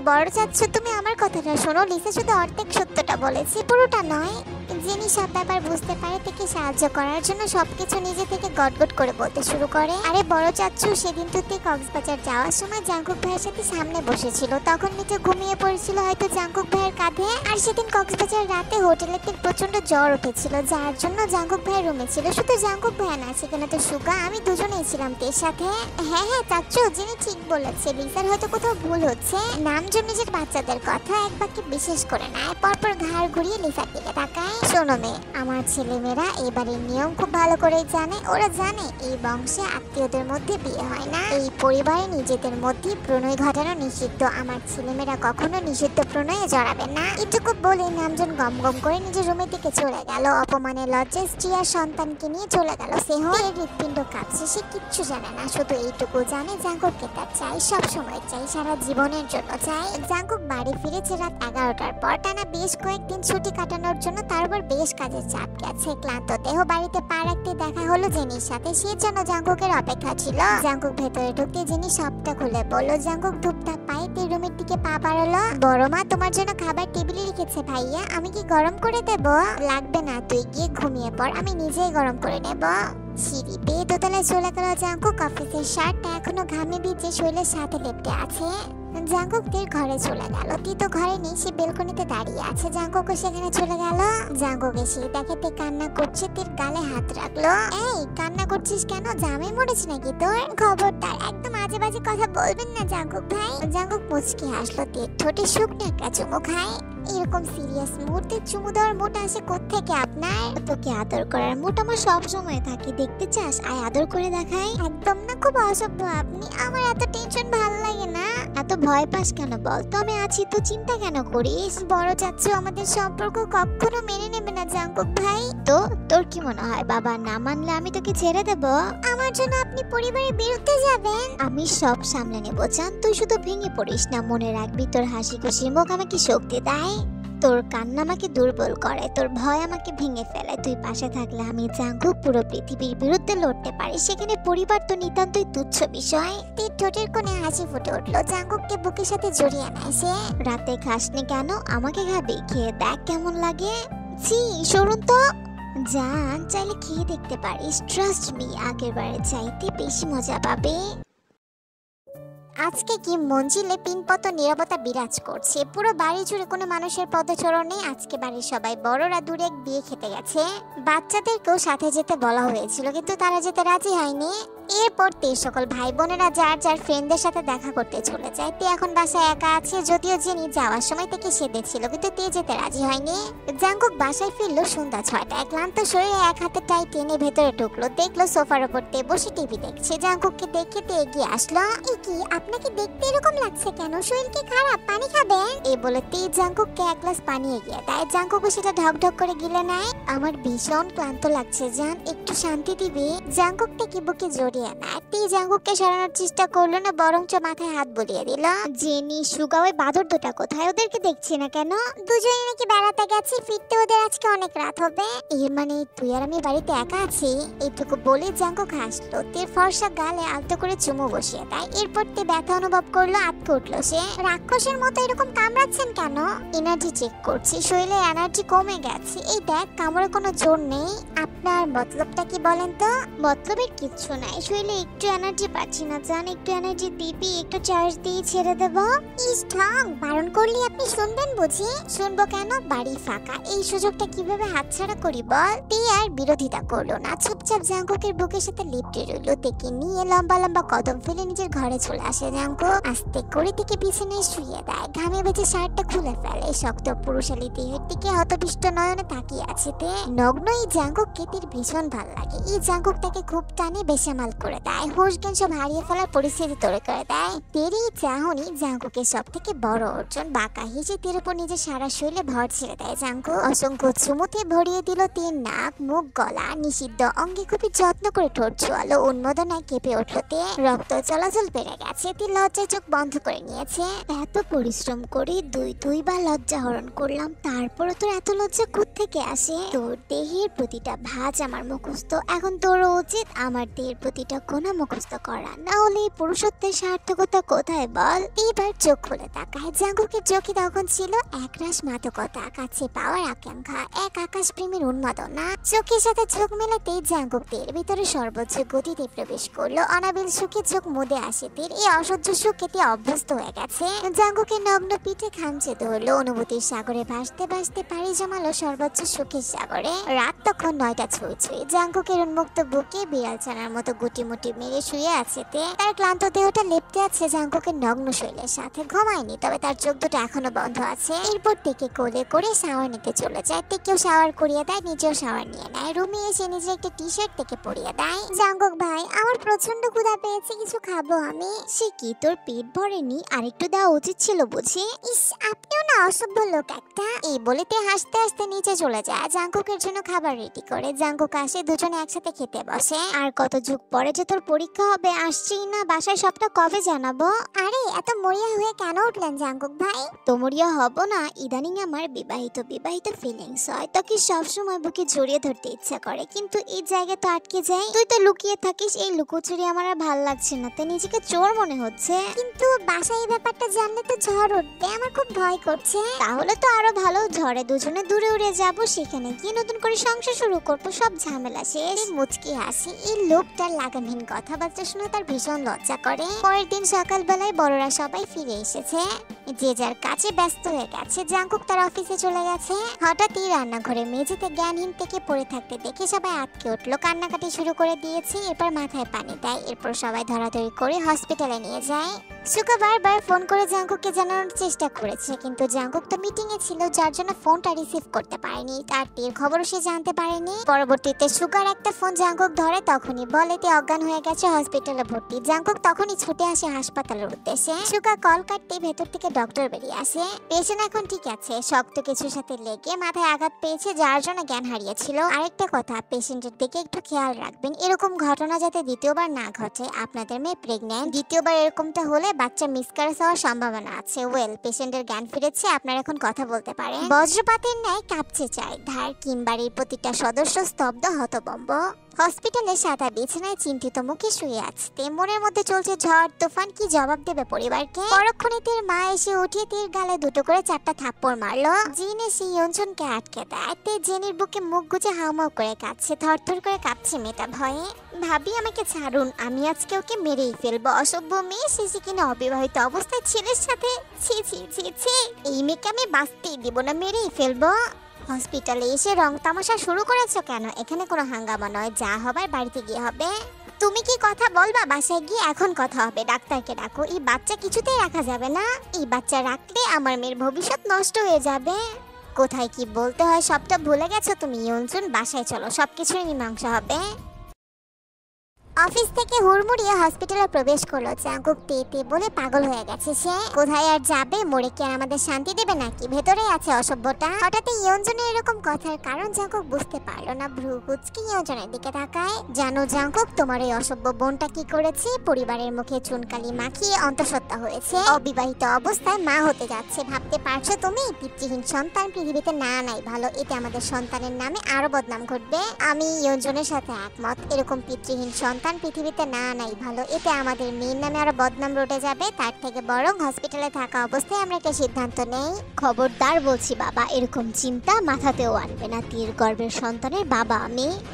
বড় চাচ্ছ তুমি আমার কথাটা শোনো। লিসা শুধু অর্ধেক সত্যটা বলেছে, পুরোটা নয়। যিনি সব ব্যাপার বুঝতে পারে তাকে সাহায্য করার জন্য সবকিছু নিজে থেকে গটগট করে বলতে শুরু করে। আরে বড় চাচ্ছু, সেদিন তো তুই কক্সবাজার যাওয়ার সময় জাঙ্কুক ভাইয়ের সাথে সামনে বসেছিল, তখন নিচে ঘুমিয়ে পড়েছিল হয়তো জাঙ্কুক ভাইয়ের কাঁধে। আর সেদিন কক্সবাজার রাতে হোটেলে প্রচন্ড জ্বর উঠেছিল, যার জন্য জাঙ্কুক ভাইয়ের রুমে ছিল। শুধু জাঙ্কুক ভাই না, সেখানে তো সুগা আমি দুজনেই ছিলাম তের সাথে। হ্যাঁ হ্যাঁ চাচ্ছু, যিনি ঠিক বলেছে। লিসার হয়তো কোথাও ভুল হচ্ছে। নামজন নিজের বাচ্চাদের কথা এক বাক্যে বিশেষ করে নেয়। পরপর ঘাড় ঘুরিয়ে লিসার দিকে তাকায়। শোনো মেয়ে, আমার ছেলেমেয়েরা এবারের নিয়ম খুব ভালো করেই জানে। ওরা জানে এই বংশে আত্মীয়দের মধ্যে বিয়ে হয় না। এই পরিবারে নিজেদের মধ্যে প্রণয় ঘটানো নিষিদ্ধ। আমার ছেলেমেয়েরা কখনো নিষিদ্ধ প্রণয়ে জড়াবে না। এটুকু বলে নামজন গম গম করে নিজের রুমের দিকে চলে গেল। অপমানে লজ্জায় স্ত্রী আর সন্তানকে নিয়ে চলে গেল। সেহর হৃৎপিণ্ড কাঁপছে। সে কিচ্ছু জানে না, শুধু এইটুকু জানে জাঙ্কুককে তার চাই, সব সময় চাই, সারা জীবনের জন্য চাই। জাঙ্কুক বাড়ি ফিরেছে রাত 11টার পর। টানা বেশ কয়েকদিন ছুটি কাটানোর জন্য তার উপর বেশ কাজের চাপ গেছে। ক্লান্ত দেহ বাড়িতে পা রাখতে দেখা হলো জেনির সাথে। সে যেন জাঙ্কুকের অপেক্ষা ছিল। জাঙ্কুক ভেতরে ঢুকতে জেনি সবটা খুলে বললো। জাঙ্কুক ধূপধাপ পায়ে তীর রুমের দিকে পা বাড়ালো। বড় মা তোমার জন্য খাবার টেবিলে রেখেছে ভাইয়া, আমি কি গরম করে দেব? লাগবে না, তুই গিয়ে ঘুমিয়ে পড়, আমি নিজেই গরম করে নেব। সিঁড়ি বেয়ে দোতলায় চলে গেল জাঙ্কুক। অফিসের শার্টটা এখনো ঘামে ভিজে শরীরের সাথে লেপটে আছে। জাঙ্কুক তীর ঘরে চলে গেল। তি তো ঘরে নেই, সে বেলকনিতে দাঁড়িয়ে আছে। জাঙ্কুকও সেখানে চলে গেল। জাঙ্কুক এসে দেখে তে কান্না করছে। তীর গালে হাত রাখলো। এই কান্না করছিস কেন? জামাই মরেছে নাকি তোর? খবরদার একদম আজে বাজে কথা বলবেন না জাঙ্কুক ভাই। জাঙ্কুক মুচকি হাসলো। তীর ঠোঁটে শুকনো একটা চুমু খায়। এরকম সিরিয়াস মুহূর্তে চুমু দেওয়ার মুড আসে কোত্থেকে আপনার? তোকে আদর করার মুড আমার সব সময় থাকে, দেখতে চাস? আয় আদর করে দেখাই। একদম না, খুব অসভ্য আপনি। আমার এত টেনশন ভালো লাগে না। এত ভয় পাস কেন বল তো? আমি আছি তো, চিন্তা কেন করিস? বড় চাচ্ছু আমাদের সম্পর্ক কখনো মেনে নেবে না জাঙ্কুক ভাই। তো তোর কি মনে হয় বাবা না মানলে আমি তোকে ছেড়ে দেব? আমার জন্য আপনি পরিবারের বিরুদ্ধে যাবেন? আমি সব সামলে নেব জান, তুই শুধু ভেঙে পড়িস না। মনে রাখবি তোর হাসি খুশির মুখ আমাকে শক্তি দেয়, তোর কান্না আমাকে দুর্বল করে, তোর ভয় আমাকে ভেঙে ফেলে। তুই পাশে থাকলে আমি জাঙ্কুক পুরো পৃথিবীর বিরুদ্ধে লড়তে পারি। সেখানে পরিবার তো নিতান্তই তুচ্ছ বিষয়। তীর ঠোঁটের কোণে হাসি ফুটে উঠলো। জাঙ্কুককে বুকের সাথে জড়িয়ে নেয় সে। রাতে খাসনি কেন? আমাকে খাবি, খেয়ে দেখ কেমন লাগে। ছি সরুন তো। জান চাইলে খেয়ে দেখতে পারিস, ট্রাস্ট মি, আগের বারে চাইতে বেশি মজা পাবে। আজকে কি মঞ্জিলে পিনপত নীরবতা বিরাজ করছে। পুরো বাড়ি জুড়ে কোনো মানুষের পদচরণ নেই। আজকে বাড়ির সবাই বড়রা দূরে বিয়ে খেতে গেছে। বাচ্চাদেরকেও সাথে যেতে বলা হয়েছিল, কিন্তু তারা যেতে রাজি হয়নি। এরপর তে সকল ভাই বোনেরা যার যার ফ্রেন্ডদের সাথে দেখা করতে চলে যায়। তে এখন বাসায় একা আছে, যদিও জেনি যাওয়ার সময় থেকে সে দেখছিল কিন্তু তে যেতে রাজি হয়নি। জাঙ্কুক বাসায় ফিরলো সন্ধ্যা 6টায়। ক্লান্ত শরীরে এক হাতে টাই টেনে ভেতরে ঢুকলো, দেখলো সোফার উপর তে বসে টিভি দেখছে। জাঙ্কুককে দেখে তে এগিয়ে আসলো। কি আপনাকে দেখতে এরকম লাগছে কেন? শরীর কি খারাপ? পানি খাবেন? এই বলে তে জাঙ্কুককে এক গ্লাস পানি এগিয়ে দেয়। জাঙ্কুকও সেটা ঢক ঢক করে গিলে নেয়। আমার ভীষণ ক্লান্ত লাগছে জান, একটু শান্তি দিবি? জাঙ্কুকটাকে বুকে জড়িয়ে নেয়। তে জাঙ্কুককে সরানোর চেষ্টা করলো না, বরঞ্চ মাথায় হাত বুলিয়ে দিল। জেনি সুগা ওই বাদর দুটা কোথায়? ওদেরকে দেখছি না কেন? দুজনে নাকি বেড়াতে গেছে, ফিরতে ওদের আজকে অনেক রাত হবে। এর মানে তুই আর আমি বাড়িতে একা আছি? এইটুকু বলে জাঙ্কুক হাসলো। তের ফর্সা গালে আলতো করে চুমু বসিয়ে দেয়। এরপর তে ব্যথা অনুভব করলো, আটকে উঠলো সে। রাক্ষসের মতো এরকম কামড়াচ্ছেন কেন? এনার্জি চেক করছি, শরীরে এনার্জি কমে গেছে। এই দেখ, কামড়ে কোনো জোর নেই। আপনার মতলবটা কি বলেন তো? মতলবের কিচ্ছু নাই, শরীরে একটু এনার্জি পাচ্ছি না জান। একটু এনার্জি দিবি? একটু চার্জ দিয়ে ছেড়ে দেবো। ইস ঢং, বারণ করলে আপনি শুনবেন বুঝি? শুনবো কেন? বাড়ি ফাঁকা, এই সুযোগটা কিভাবে হাতছাড়া করি বল? তে আর বিরোধিতা করলো না, চুপচাপ জাঙ্কুকের বুকের সাথে লিপটে রইলো। তেকে নিয়ে লম্বা লম্বা কদম ফেলে নিজের ঘরে চলে আসে। জাঙ্কুক আস্তে করে থেকে পিছনে শুয়ে দেয়, ঘামে বেঁচে শার্টটা খুলে ফেলে। শক্ত পুরুষালী দেহের দিকে হতবিষ্ট নয়নে তাকিয়ে আছে তে। নগ্ন এই জাঙ্কুককে তের ভীষণ ভাল লাগে। এই জাঙ্কুক তাকে খুব টানে বেসামাল করে দেয়, হুঁশ জ্ঞান সব হারিয়ে ফেলার পরিস্থিতি তৈরি করে দেয়। তের এই চাহনি জাঙ্কুকের সব থেকে বড় অর্জন। বাঁকা হেসে তের উপর নিজের সারা শরীরে ভর ছেড়ে দেয় জাঙ্কুক। অসংখ্য চুমুতে ভরিয়ে দিল তের নাক, মুখ, গলা, নিষিদ্ধ অঙ্গে খুবই যত্ন করে ঠোঁট ছোঁয়ালো। উন্মাদনায় কেঁপে উঠল তে। রক্ত চলাচল বেড়ে গেছে, তে লজ্জায় চোখ বন্ধ করে নিয়েছে। এত পরিশ্রম করে দুইবার লজ্জা হরণ করলাম, তারপরে তোর এত লজ্জা কোত্থেকে আসে? তোর দেহের প্রতিটা ভাঁজ আমার মুখস্থ, এখন তোর উচিত আমার দেহের প্রতিটা কোণা মুখস্থ করা, না হলে এই পুরুষত্বের সার্থকতা কোথায় বল? এবার চোখ খুলে তাকায়। জাঙ্কুকের চোখে তখন ছিল একরাশ মাদকতা, কাছে পাওয়ার আকাঙ্ক্ষা, এক আকাশ প্রেমের উন্মাদনা। চোখের সাথে চোখ মেলাতেই জাঙ্কুক তের ভিতরে সর্বোচ্চ গতিতে প্রবেশ করলো। অনাবিল সুখে চোখ মুদে আসে তের। এই অসহ্য সুখে তে অভ্যস্ত হয়ে গেছে। জাঙ্কুকের নগ্ন পিঠে খামচে ধরলো, অনুভূতির সাগরে ভাসতে ভাসতে পাড়ি জমালো সর্বোচ্চ সুখের সাগরে। রাত তখন 9টা ছুঁই ছুঁই। জাঙ্কুকের উন্মুক্ত বুকে বিড়াল ছানার মতো গুটি মুটি মেরে শুয়ে আছে তে। তার ক্লান্ত দেহটা লেপ্টে আছে জাঙ্কুকের নগ্ন শৈলের সাথে। ঘুমায়নি, তবে তার চোখ দুটো এখনো বন্ধ আছে। এরপর তেকে কোলে করে শাওয়ার নিতে চলে যায়। তেকেও শাওয়ার করিয়ে দেয়, নিজেও শাওয়ার নিয়ে নেয়। রুমে এসে নিজের একটা টি শার্ট থেকে পরিয়ে দেয়। জাঙ্কুক ভাই, আমার প্রচন্ড ক্ষুধা পেয়েছে, কিছু খাবো আমি। সে কি, তোর পেট ভরেনি? আরেকটু দেওয়া উচিত ছিল বুঝি। ইস, আপনিও না অসভ্য লোক একটা। এই বলে তে হাসতে হাসতে নিচে চলে যায়, জাঙ্কুকের জন্য খাবার রেডি করে। জাঙ্কুক আসে, দুজনে একসাথে খেতে বসে। আর কত যুগ পরে যে তোর পরীক্ষা হবে, আসছেই না, বাসায় সবটা কবে জানাবো? আরে এত মরিয়া হয়ে কেন উঠলেন জাঙ্কুক ভাই? তোমরিয়া হব না, ইদানিং আমার বিবাহিত বিবাহিত ফিলিংস হয়, তোকে সবসময় বুকে জড়িয়ে ধরতে ইচ্ছা করে, কিন্তু এই জায়গায় তো আটকে যাই। তুই তো লুকিয়ে থাকিস, এই লুকোচুরি আমার আর ভাল লাগছে না, তাই নিজেকে চোর মনে হচ্ছে। কিন্তু বাসায় এই ব্যাপারটা জানলে তো ঝড় উঠবে, আমার খুব ভয় করছে। তাহলে তো আরো ভালো, ঝড়ে দুজনে দূরে উড়ে যাব, সেখানে গিয়ে নতুন করে সংসার শুরু করবো, সব ঝামেলা শেষ। মুচকি হাসি। এই লোকটার লাগামহীন কথাবার্তা শুনে তার ভীষণ লজ্জা করে। পরের দিন সকালবেলায় বড়রা সবাই ফিরে এসেছে, যে যার কাছে ব্যস্ত হয়ে গেছে। জাঙ্কুক তার অফিসে চলে গেছে। হঠাৎই রান্নাঘরে মেঝেতে জ্ঞানহীন থেকে পড়ে থাকতে দেখে সবাই আটকে উঠলো, কান্নাকাটি শুরু করে দিয়েছে। এরপর মাথায় পানি দেয়। এরপর সবাই ধরাধরি করে হসপিটালে নিয়ে যায়। সুকা বারবার ফোন করে জাঙ্কুককে জানানোর চেষ্টা করেছে, কিন্তু জাঙ্কুক তো মিটিং এ ছিল, যার জন্য ফোনটা রিসিভ করতে পারেনি। তার তীর খবরও সে জানতে পারেনি। পরবর্তীতে সুকার একটা ফোন জাঙ্কুক ধরে, তখনই বলে তে অজ্ঞান হয়ে গেছে, হসপিটালে ভর্তি। জাঙ্কুক তখনই ছুটে আসে হাসপাতালের উদ্দেশ্যে। সুকা কল কাটতে ভেতর থেকে ডক্টর বেরিয়ে আসে। পেশেন্ট এখন ঠিক আছে, শক্ত কিছুর সাথে লেগে মাথায় আঘাত পেয়েছে, যার জন্য জ্ঞান হারিয়েছিল। আরেকটা কথা, পেশেন্টের দিকে একটু খেয়াল রাখবেন, এরকম ঘটনা যাতে দ্বিতীয়বার না ঘটে। আপনাদের মেয়ে প্রেগন্যান্ট, দ্বিতীয়বার এরকমটা হলে বাচ্চা মিসক্যারেজ হওয়ার সম্ভাবনা আছে। ওয়েল, পেশেন্টের জ্ঞান ফিরেছে, আপনারা এখন কথা বলতে পারেন। বজ্রপাতের ন্যায় কাঁপছে চারধার, কিংবাড়ির প্রতিটা সদস্য স্তব্ধ হতভম্ব। হসপিটালে সাদা বিছানায় চিন্তিত মুখে শুয়ে আছে। মনের মধ্যে চলছে ঝড় তুফান, কি জবাব দেবে পরিবারকে। পরক্ষণে তের মা এসে উঠিয়ে তের গালে দুটো করে 4টা থাপ্পড় মারলো। জিন এসে ইয়ঞ্জনকে আটকে দেয়। তে জেনির বুকে মুখ গুজে হাউমাউ করে কাঁদছে, থরথর করে কাঁপছে মেয়েটা ভয়ে। ভাবি, আমাকে ছাড়ুন, আমি আজকে ওকে মেরেই ফেলবো। অসভ্য মেয়ে, শেষে কিনা অবিবাহিত অবস্থায় ছেলের সাথে। ছি ছি ছি ছি, এই মেয়েকে আমি বাঁচতেই দিব না, মেরেই ফেলবো। হসপিটালে এসে রং তামাশা শুরু করেছো কেন? এখানে কোনো হাঙ্গামা নয়, যা হবার বাড়িতে গিয়ে হবে। তুমি কি কথা বলবা বাসায় গিয়ে? এখন কথা হবে, ডাক্তারকে ডাকো। এই বাচ্চা কিছুতেই রাখা যাবে না, এই বাচ্চা রাখলে আমার মেয়ের ভবিষ্যৎ নষ্ট হয়ে যাবে। কোথায় কি বলতে হয় সবটা ভুলে গেছো তুমি ইয়ঞ্জুন, বাসায় চলো, সবকিছুরই মীমাংসা হবে। অফিস থেকে হুড়মুড়িয়ে হসপিটালে প্রবেশ করলো জাঙ্কুক। তে বলে পাগল হয়ে গেছে সে। কোথায় আর যাবে? মরে কি আর আমাদের শান্তি দেবে নাকি? ভেতরেই আছে অসভ্যটা। হঠাৎ ইয়ঞ্জনের এরকম কথার কারণ জাঙ্কুক বুঝতে পারলো না। ভ্রু কুঁচকে ইয়ঞ্জনের দিকে তাকায়। জানো জাঙ্কুক, তোমার এই অসভ্য বোনটা কি করেছে? পরিবারের মুখে চুনকালি মাখিয়ে অন্তঃসত্ত্বা হয়েছে। অবিবাহিত অবস্থায় মা হতে যাচ্ছে। ভাবতে পারছো তুমি? পিতৃহীন সন্তান পৃথিবীতে না নাই ভালো। এতে আমাদের সন্তানের নামে আরো বদনাম ঘটবে। আমি ইয়ঞ্জনের সাথে একমত। এরকম পিতৃহীন সন্তান পৃথিবীতে না নাই ভালো। এতে আমাদের মেয়ের নামে আরো বদনাম রটে যাবে। তার থেকে বরং হসপিটালে থাকা অবস্থায় আমরা একটা সিদ্ধান্ত নেই। খবরদার বলছি বাবা, এরকম চিন্তা মাথাতেও আনবে না। তীর গর্ভের সন্তানের বাবা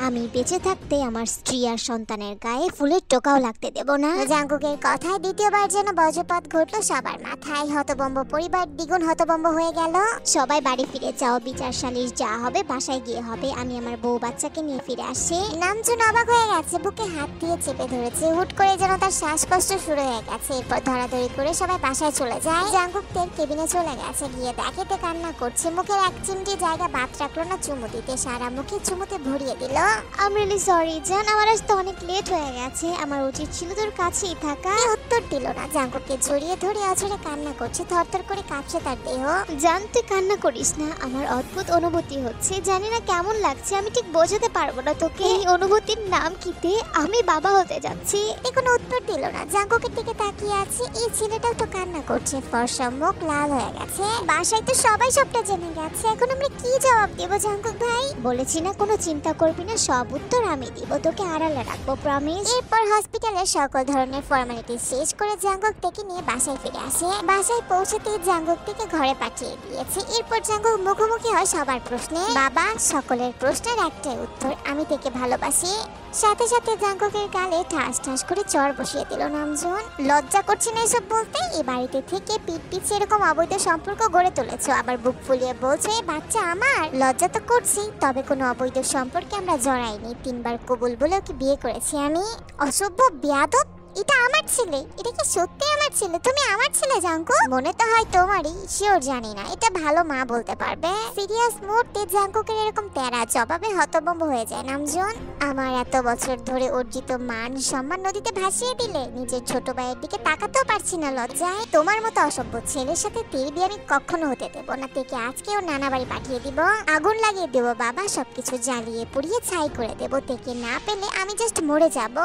আমি বেঁচে থাকতে আমার স্ত্রী আর সন্তানের গায়ে ফুলের টোকাও লাগতে দেব না। জাঙ্কুকের কথায় দ্বিতীয়বার যেন বজ্রপাত ঘটলো সবার মাথায়। হতবম্ব পরিবার দ্বিগুণ হতবম্ব হয়ে গেল। সবাই বাড়ি ফিরে যাও, বিচার সালিশ যা হবে বাসায় গিয়ে হবে। আমি আমার বউ বাচ্চাকে নিয়ে ফিরে আসি। নামজুন অবাক হয়ে গেছে, বুকে হাত দিয়ে চেপে ধরেছে। হুট করে যেন তার শ্বাসকষ্ট শুরু হয়ে গেছে। এরপর ধরাধরি করে সবাই বাসায় চলে যায়। জাঙ্কুক তের কেবিনে চলে গেছে। গিয়ে দেখে তে কান্না করছে। মুখের এক চিমটি জায়গা বাদ রাখলো না চুমু দিতে, সারা মুখে চুমুতে ভরিয়ে দিল। আই এম রিয়েলি সরি জান, আমার আজ তো অনেক লেট হয়ে গেছে। আমার উচিত ছিল তোর কাছেই থাকা। উত্তর দিল না। জাঙ্কুককে জড়িয়ে ধরে অঝরে কান্না করছে। থরথর করে কাঁপছে তার দেহ। জান তুই কান্না করিস না, আমার অদ্ভুত অনুভূতি হচ্ছে। জানি না কেমন লাগছে, আমি ঠিক বোঝাতে পারবো না তোকে। এই অনুভূতির নাম কিতে? আমি বাবা হতে যাচ্ছি। কোনো উত্তর দিল না। জাঙ্কুকের দিকে তাকিয়ে আছে। এই ছেলেটাও তো কান্না করছে। ফর্সা মুখ লাল হয়ে গেছে। বাসায় তো সবাই সবটা জেনে গেছে। এখন আমরা কি জবাব দেব জাঙ্কুক ভাই? বলেছি না কোনো চিন্তা করবি না, সব উত্তর আমি দিব, তোকে আড়ালে রাখবো, প্রমিস। এরপর হসপিটালের সকল ধরনের ফর্মালিটি শেষ করে জাঙ্কুক থেকে নিয়ে বাসায় ফিরে আসে। বাসায় পৌঁছাতেই জাঙ্কুক থেকে ঘরে পাঠিয়ে দিয়েছে। এরপর জাঙ্কুক মুখোমুখি হয় সবার প্রশ্নে। বাবা, সকলের প্রশ্নের একটাই উত্তর, আমি থেকে ভালোবাসি। সাথে সাথে জাঙ্কুকের গালে ঠাস ঠাস করে চড় বসিয়ে দিল নামজুন। লজ্জা করছে না এসব বলতে? এই বাড়িতে থেকে পিঠ পিছে এরকম অবৈধ সম্পর্ক গড়ে তুলেছো, আবার বুক ফুলিয়ে বলছো এই বাচ্চা আমার। লজ্জা তো করছি, তবে কোনো অবৈধ সম্পর্কে আমরা জড়াইনি। 3 বার কবুল বলেও কি বিয়ে করেছি আমি? অসভ্য বেয়াদব, এটা আমার ছেলে। এটা কি সত্যি আমার ছেলে? তুমি আমার ছেলে জাঙ্কু? মনে তো হয় তোমারই, শিওর জানি না। এটা ভালো মা বলতে পারবে। সিরিয়াস মুহূর্তে জাঙ্কুকের এরকম তেরা জবাবে হতভম্ব হয়ে যায় নামজুন। আমার এত বছর ধরে অর্জিত মান সম্মান নদীতে ভাসিয়ে দিলে। নিজের ছোট ভাইয়ের দিকে তাকাতেও পারছি না লজ্জায়। তোমার মতো অসভ্য ছেলের সাথে তের বিয়ে আমি কখনো হতে দেবো না। তেকে আজকেও নানা বাড়ি পাঠিয়ে দিব, আগুন লাগিয়ে দেবো বাবা, সবকিছু জ্বালিয়ে পুড়িয়ে ছাই করে দেবো। তেকে না পেলে আমি জাস্ট মরে যাব।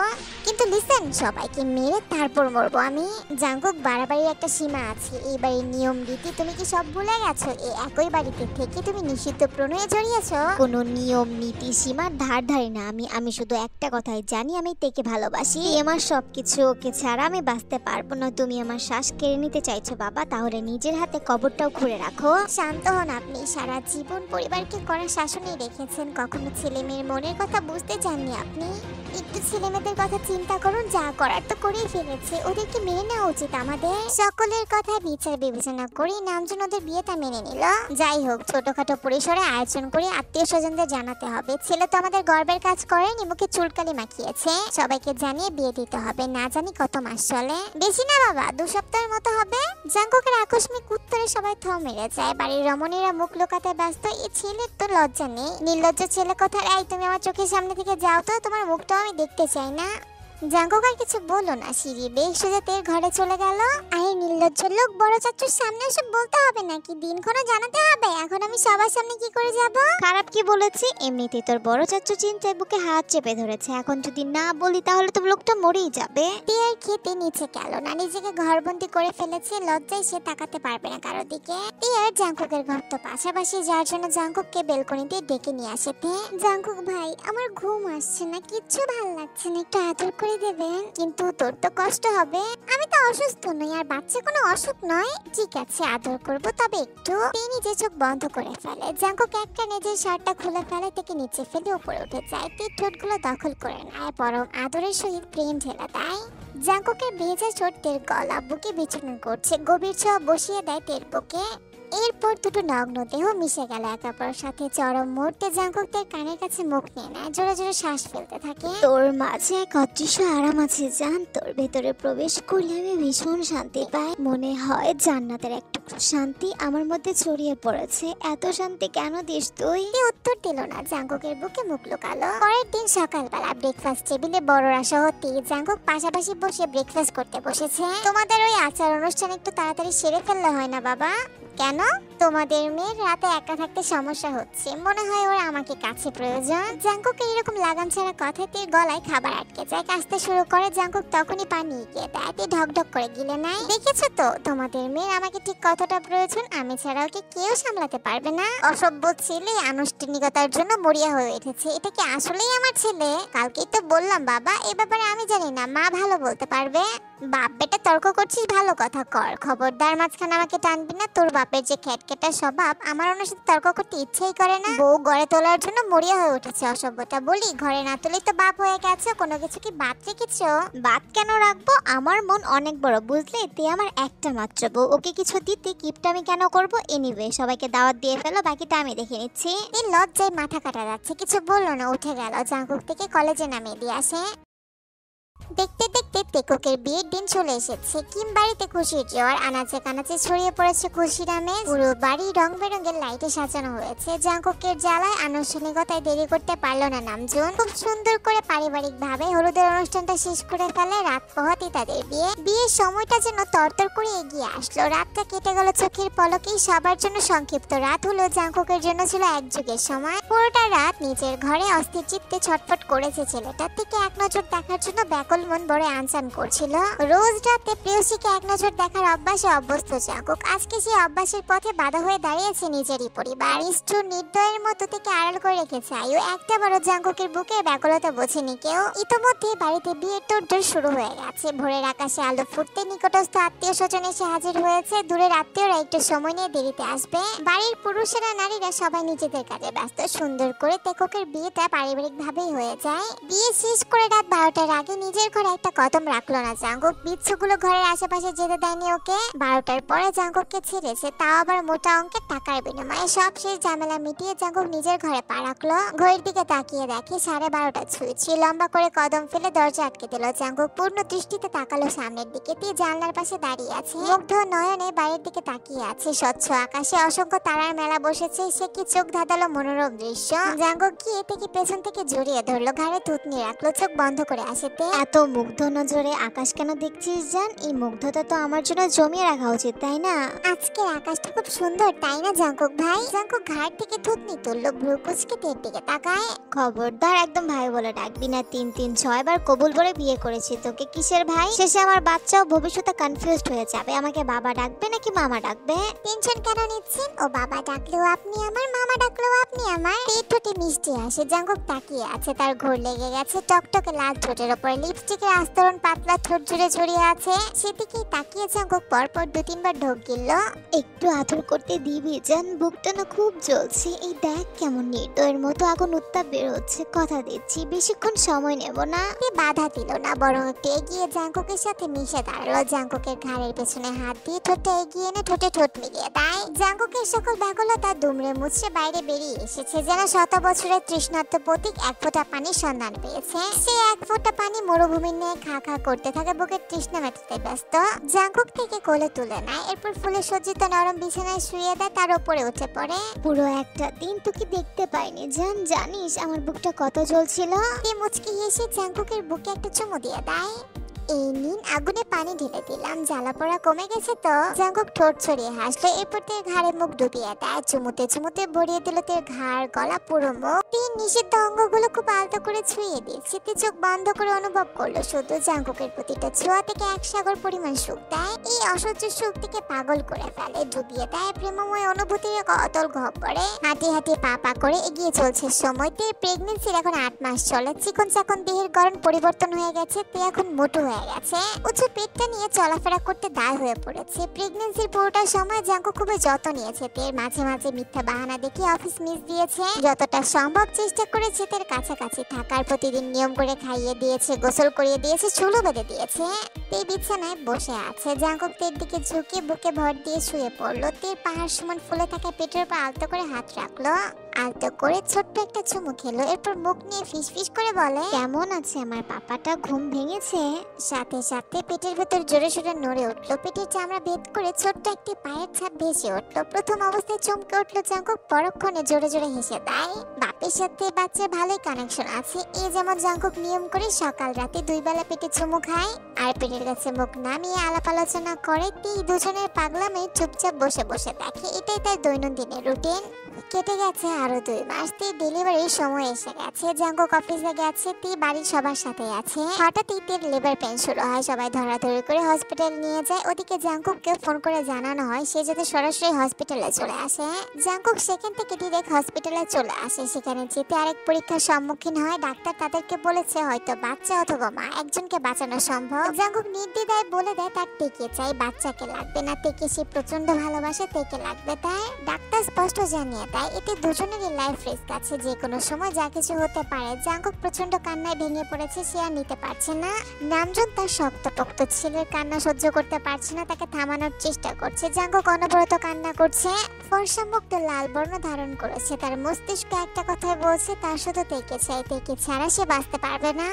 কিন্তু লিসেন, সবাইকে মেরে তারপর মরবো আমি। জাঙ্কুক, বাড়াবাড়ির একটা সীমা আছে। এই বাড়ির নিয়ম রীতি তুমি কি সব ভুলে গেছো? এই একই বাড়িতে থেকে তুমি নিষিদ্ধ প্রণয়ে জড়িয়েছো। কোনো নিয়ম নীতি সীমার ধার ধারি না আমি শুধু একটা কথাই জানি, আমি তেকে ভালোবাসি। আমার সবকিছু, ওকে ছাড়া আমি বাঁচতে পারবো না। তুমি আমার শ্বাস কেড়ে নিতে চাইছো বাবা, তাহলে নিজের হাতে কবরটাও খুঁড়ে রাখো। শান্ত হন আপনি। সারা জীবন পরিবারকে কড়া শাসনই রেখেছেন, কখনো ছেলে মেয়ের মনের কথা বুঝতে চাননি আপনি। একটু ছেলে মেয়েদের কথা চিন্তা করুন, যা করার তো করেই ফেলেছে, ওদেরকে মেনে নেওয়া উচিত আমাদের। সকলের কথা বিচার বিবেচনা করে নামজুন ওদের বিয়েটা মেনে নিল। যাই হোক, ছোটখাটো পরিসরে আয়োজন করে আত্মীয় স্বজনদের জানাতে হবে। ছেলে তো আমাদের গর্বের কাজ করেনি, মুখে চুলকালি মাখিয়েছে। সবাইকে জানিয়ে বিয়ে দিতে হবে। না জানি কত মাস চলে, বেশি না বাবা, 2 সপ্তাহের মতো হবে। জাঙ্কুকের আকস্মিক উত্তরে সবাই থ মেরে যায়। বাড়ির রমণীরা মুখ লুকাতে ব্যস্ত। এই ছেলের তো লজ্জা নেই। নির্লজ্জ ছেলে কোথায়? এই তুমি আমার চোখের সামনে থেকে যাও তো, তোমার মুখটাও আমি দেখতে চাই না। জাঙ্কুক আর কিছু বললো না, সিঁড়ি বেশ সোজা তের ঘরে চলে গেল। আরে নির্লজ্জ লোক, বড় চাচুর সামনে সব বলতে হবে নাকি? দিনক্ষণ জানাতে হবে? এখন আমি সবার সামনে কি করে যাব? খারাপ কি বলেছি? এমনিতেই তোর বড় চাচু চিন্তায় বুকে হাত চেপে ধরেছে। এখন যদি না বলি তাহলে তো লোকটা মরেই যাবে। তের খেতে নিচে গেল না, নিজেকে ঘরবন্দি করে ফেলেছে। লজ্জায় সে তাকাতে পারবে না কারো দিকে। তের জাঙ্কুকের ঘর তো পাশাপাশি, যার জন্য জাঙ্কুককে বেলকনিতে ডেকে নিয়ে আসে তে। জাঙ্কুক ভাই, আমার ঘুম আসছে না, কিচ্ছু ভালো লাগছে না, একটু আদর করে দেবেন? কিন্তু তোর তো কষ্ট হবে। আমি তো অসুস্থ নই, আর বাচ্চা কোনো অসুখ নয়। ঠিক আছে, আদর করব, তবে একটু। তিনি নিজে চোখ বন্ধ করে ফেলে। জাঙ্কুক একটা নিজের শার্টটা খুলে ফেলে, থেকে নিচে ফেলে উপরে উঠে যায়। তীর ঠোঁটগুলো দখল করে নেয়, বরং আদরের সহিত প্রেম ঢেলে দেয়। জাঙ্কুকের ভেজা ছোট তের গলা বুকে বিচরণ করছে। গভীর ছোঁয়া বসিয়ে দেয় তের বুকে। এরপর দুটো নগ্ন দেহ মিশে গেল একে অপরের সাথে। চরম মুহূর্তে জাঙ্কুক তার কানের কাছে মুখ নিয়ে নেয়, জোরে জোরে শ্বাস ফেলতে থাকে। তোর মাঝে এক অদৃশ্য আরাম আছে জান, তোর ভেতরে প্রবেশ করলে আমি ভীষণ শান্তি পাই। মনে হয় জান্নাতের এক টুকরো শান্তি আমার মধ্যে ছড়িয়ে পড়েছে। এত শান্তি কেন দিস তুই? উত্তর দিল না, জাঙ্কুকের বুকে মুখ লুকালো। পরের দিন সকালবেলা ব্রেকফাস্ট টেবিলে বড়রা সহ জাঙ্কুক পাশাপাশি বসে ব্রেকফাস্ট করতে বসেছে। তোমাদের ওই আচার অনুষ্ঠান একটু তাড়াতাড়ি সেরে ফেললে হয় না বাবা? কেন? তোমাদের মেয়ের রাতে একা থাকতে সমস্যা হচ্ছে, মনে হয় ওর আমাকে কাছে প্রয়োজন। জাঙ্কুকের এরকম লাগাম ছাড়া কথাতে গলায় খাবার আটকে যায়। কাশতে শুরু করে। জাঙ্কুক তখনই পানি এগিয়ে দেয়, ঢকঢক করে গিলে নেয়। দেখেছো তো তোমাদের মেয়ের আমাকে ঠিক কতটা প্রয়োজন, আমি ছাড়া ওকে কেউ সামলাতে পারবে না। অসভ্য ছেলে আনুষ্ঠানিকতার জন্য মরিয়া হয়ে উঠেছে। এটা কি আসলেই আমার ছেলে? কালকেই তো বললাম বাবা, এ ব্যাপারে আমি জানি না, মা ভালো বলতে পারবে। বাপ বেটা তর্ক করছিস, ভালো কথা কর, খবরদার মাঝখানে আমাকে টানবি না। তোর বাপের যে খেটখেটা স্বভাব, আমার ওনার সাথে তর্ক করতে ইচ্ছেই করে না। বউ ঘরে তোলার জন্য মরিয়া হয়ে উঠেছে অসভ্যটা। বলি ঘরে না তুলেই তো বাপ হয়ে গেছে, কোনো কিছু কি বাদ রেখেছো? বাদ কেন রাখবো? আমার মন অনেক বড় বুঝলে, তে আমার একটা মাত্র বউ, ওকে কিছু দিতে কিপটা আমি কেন করবো? এনিওয়ে সবাইকে দাওয়াত দিয়ে ফেলো, বাকিটা আমি দেখে নিচ্ছি। এই লজ্জায় মাথা কাটা যাচ্ছে, কিছু বললো না, উঠে গেল। জাঙ্কুক থেকে কলেজে নামিয়ে দিয়ে আসে। দেখতে দেখতে তেকুকের বিয়ের দিন চলে এসেছে। কিম বাড়িতে খুশির জোয়ার, আনাচে কানাচে ছড়িয়ে পড়েছে খুশির আমেজ। পুরো বাড়ি রং বেরঙের লাইটে সাজানো হয়েছে। জাঙ্কুকের জ্বালায় আনুষ্ঠানিকতায় দেরি করতে পারলো না নামজুন। খুব সুন্দর করে পারিবারিক ভাবে হলুদের অনুষ্ঠানটা শেষ করে ফেলে। রাত পোহাতেই তাদের বিয়ে। বিয়ের সময়টা যেন তরতর করে এগিয়ে আসলো। রাতটা কেটে গেল চোখের পলকেই। সবার জন্য সংক্ষিপ্ত রাত হলো, জাঙ্কুকের জন্য ছিল এক যুগের সময়। পুরোটা রাত নিজের ঘরে অস্থির চিত্তে ছটফট করেছে। ছেলেটার থেকে এক নজর দেখার জন্য ব্যাকুল মন বড় আনচান করছিল। রোজ রাতে প্রেয়সীকে এক নজর দেখার অভ্যাসে অভ্যস্ত জাঙ্কুক আজকে সেই অভ্যাসের পথে বাধা হয়ে দাঁড়িয়েছে নিজেরই পরিবার। স্টু নির্দয়ের মতো থেকে আড়াল করে রেখেছে আয়ু। একটা বড় জাঙ্কুকের বুকে ব্যাকুলতা বোঝেনি কেউ। ইতোমধ্যে বাড়িতে বিয়ের তোড়জোড় শুরু হয়ে গেছে। ভোরের আকাশে আলো ফুটতে নিকটস্থ আত্মীয় স্বজন এসে হাজির হয়েছে। দূরের আত্মীয়রা একটু সময় নিয়ে দেরিতে আসবে। বাড়ির পুরুষেরা নারীরা সবাই নিজেদের কাজে ব্যস্ত। সুন্দর করে তেকুকের বিয়েটা পারিবারিক ভাবেই হয়ে যায়। বিয়ে শেষ করে রাত 12টার আগে নিজের ঘরে একটা কদম রাখলো না জাঙ্কুক। বিচ্ছুগুলো ঘরের আশেপাশে যেতে দেয়নি ওকে। 12টার পরে জাঙ্কুককে ছেড়েছে, তাও আবার মোটা অঙ্কের টাকার বিনিময়ে। সব শেষ ঝামেলা মিটিয়ে জাঙ্কুক নিজের ঘরে পা রাখলো। ঘড়ির দিকে তাকিয়ে দেখে 12:30 ছুঁয়েছে। লম্বা করে কদম ফেলে দরজা আটকে দিল জাঙ্কুক। পূর্ণ দৃষ্টিতে তাকালো সামনের দিকে। জানলার পাশে দাঁড়িয়ে আছে, মুগ্ধ নয়নে বাইরের দিকে তাকিয়ে আছে। স্বচ্ছ আকাশে অসংখ্য তারার মেলা বসেছে। সে কি চোখ ধাঁধালো মনোরম দৃশ্য। জাঙ্কুক গিয়ে থেকে পেছন থেকে জড়িয়ে ধরলো, ঘাড়ে থুতনি রাখলো, চোখ বন্ধ করে আসেতে। এত মুগ্ধ নজরে আকাশ কেন দেখছিস জান? এই মুগ্ধতা তো আমার জন্য জমিয়ে রাখা উচিত, তাই না? আজকের আকাশটা খুব সুন্দর, তাই না জাঙ্কুক ভাই? জাঙ্কুক ঘাট থেকে থুতনি তুললো, ভ্রু কুচকে তের দিকে তাকায়। খবরদার একদম ভাই বলে ডাকবি না। 3-3-6 বার কবুল বলে বিয়ে করেছি তোকে, কিসের ভাই? শেষে আমার বাচ্চাও ভবিষ্যতে কনফিউজড হয়ে যাবে। আমাকে বাবা ডাকবে নাকি মামা ডাকবে? টেনশন কেন নিচ্ছেন? ও বাবা ডাকলেও আপনি আমার, মামা ডাকলেও আপনি আমার। ঠোঁটে মিষ্টি আসে। জাঙ্কুক তাকিয়ে আছে, তার ঘোর লেগে গেছে। টকটকে লাল ঠোঁটের উপরে লিপস্টিকের আস্তরণ পাতলা ঠোঁট জুড়ে জড়িয়ে আছে। সেদিকেই তাকিয়ে জাঙ্কুক পরপর 2-3 বার ঢোক গিলল। একটু আদর করতে দিবি জান? বুকটা না খুব জ্বলছে। এই দেখ কেমন নির্দয়ের মতো আগুন উত্তাপ বের হচ্ছে। কথা দিচ্ছি বেশিক্ষণ সময় নেব না। বাধা দিল না, বরং একটু এগিয়ে জাঙ্কুকের সাথে মিশে দাঁড়ালো। জাঙ্কুকের ঘাড়ের পেছনে হাত দিয়ে ঠোঁটটা এগিয়ে এনে ঠোঁটে ঠোঁট মিলিয়ে দেয়। জাঙ্কুকের সকল ব্যাকুলতা দুমড়ে মুচড়ে বাইরে বেরিয়ে এসেছে। যেন শত বছরের তৃষ্ণার্ত প্রতীক এক ফোঁটা পানির সন্ধান পেয়েছে। সে এক ফোঁটা পানি মরুভূমির নিয়ে খা খা করতে থাকে, বুকের তৃষ্ণা মেটাতে ব্যস্ত। জাঙ্কুক থেকে কোলে তুলে নেয়, এরপর ফুলে সজ্জিত নরম বিছানায় শুয়ে দেয়, তার উপরে উঠে পড়ে। পুরো একটা দিন তোকে দেখতে পাইনি জান, জানিস আমার বুকটা কত জ্বলছিল। মুচকি হেসে জাঙ্কুকের বুকে একটা চুমু দিয়ে দেয়। এই নিন, আগুনে পানি ঢেলে দিলাম, জ্বালা পোড়া কমে গেছে তো? জাঙ্কুক ঠোঁট ছড়িয়ে হাসলো, এরপর তের ঘাড়ে মুখ ডুবিয়ে দেয়। চুমুতে চুমুতে ভরিয়ে দিল তের ঘাড়, গলা, পুরো মুখ। তিন নিষিদ্ধ অঙ্গগুলো খুব আলতো করে ছুঁয়ে দিচ্ছে। তে চোখ বন্ধ করে অনুভব করলো শুধু জাঙ্কুকের প্রতিটা ছোঁয়া থেকে এক সাগর পরিমাণ সুখ দেয়। এই অসহ্য সুখ থেকে পাগল করে ফেলে, ডুবিয়ে দেয় প্রেমময় অনুভূতির অতল গহ্বরে। হাঁটি হাঁটি পা পা করে এগিয়ে চলছে সময়। তের প্রেগনেন্সির এখন 8 মাস চলে। চিকন চাকন দেহের গড়ন পরিবর্তন হয়ে গেছে। তে এখন মোটু হয়ে গেছে। উঁচু পেটটা নিয়ে চলাফেরা করতে দায় হয়ে পড়েছে। প্রেগনেন্সির পুরোটা সময় জাঙ্কুক খুবই যত্ন নিয়েছে। তের মাঝে মাঝে মিথ্যা বাহানা দেখিয়ে অফিস মিস দিয়েছে। যতটা সম্ভব চেষ্টা করেছে তের কাছাকাছি থাকার। প্রতিদিন নিয়ম করে খাইয়ে দিয়েছে, গোসল করিয়ে দিয়েছে, চুলও বেঁধে দিয়েছে। তে বিছানায় বসে আছে। জাঙ্কুক তের দিকে ঝুঁকে বুকে ভর দিয়ে শুয়ে পড়লো। তের পাহাড় সমান ফুলে থাকা পেটের উপর আলতো করে হাত রাখলো, আলতো করে ছোট্ট একটা চুমু খেলো। এরপর মুখ নিয়ে ফিসফিস করে বলে, কেমন আছে আমার পাপাটা? ঘুম ভেঙেছে? সাথে সাথে পেটের ভেতর জোরে সোরে নড়ে উঠলো। পেটের চামড়া ভেদ করে ছোট্ট একটি পায়ের ছাপ ভেসে উঠলো। প্রথম অবস্থায় চমকে উঠলো জাঙ্কুক, পরক্ষণে জোরে জোরে হেসে দেয়। বাপের সাথে বাচ্চার ভালোই কানেকশন আছে। এই যেমন জাঙ্কুক নিয়ম করে সকাল রাতে 2 বেলা পেটে চুমু খায় আর পেটের কাছে মুখ নামিয়ে আলাপ আলোচনা করে। এই দুজনের পাগলামে চুপচাপ বসে বসে দেখে। এটাই তার দৈনন্দিনের রুটিন। কেটে গেছে আরো 2 মাস। ডেলিভারির সময় এসে গেছে। জাঙ্কুক অফিসে গেছে, বাড়ির সবার সাথে আছে। হঠাৎই তের লেবার পেন শুরু হয়। সবাই ধরাধরি করে হসপিটাল নিয়ে যায়। ওদিকে জাঙ্কুককে ফোন করে জানানো হয় সে যাতে সরাসরি হসপিটালে চলে আসে। জাঙ্কুক সেখান থেকে ডিরেক্ট হসপিটালে চলে আসে। সেখানে যেতে আরেক পরীক্ষার সম্মুখীন হয়। ডাক্তার তাদেরকে বলেছে হয়তো বাচ্চা অথবা মা একজনকে বাঁচানো সম্ভব। জাঙ্কুক নির্দ্বিধায় বলে দেয় তার তেকে চাই, বাচ্চাকে লাগবে না। তেকে সে প্রচন্ড ভালোবাসে, তেকে লাগবে তাই। ডাক্তার স্পষ্ট জানিয়ে তাই এতে দুজনেরই লাইফ রিস্ক আছে, যে কোনো সময় যা কিছু হতে পারে। জাঙ্কুক প্রচন্ড কান্নায় ভেঙে পড়েছে, সে আর নিতে পারছে না। নামজুন তার শক্তপোক্ত ছেলের কান্না সহ্য করতে পারছে না, তাকে থামানোর চেষ্টা করছে। জাঙ্কুক অনবরত কান্না করছে। ফর্সা মুখটা লাল বর্ণ ধারণ করেছে। তার মস্তিষ্ক একটা কথাই বলছে, তার শুধু তেকে চাই, তেকে ছাড়া সে বাঁচতে পারবে না।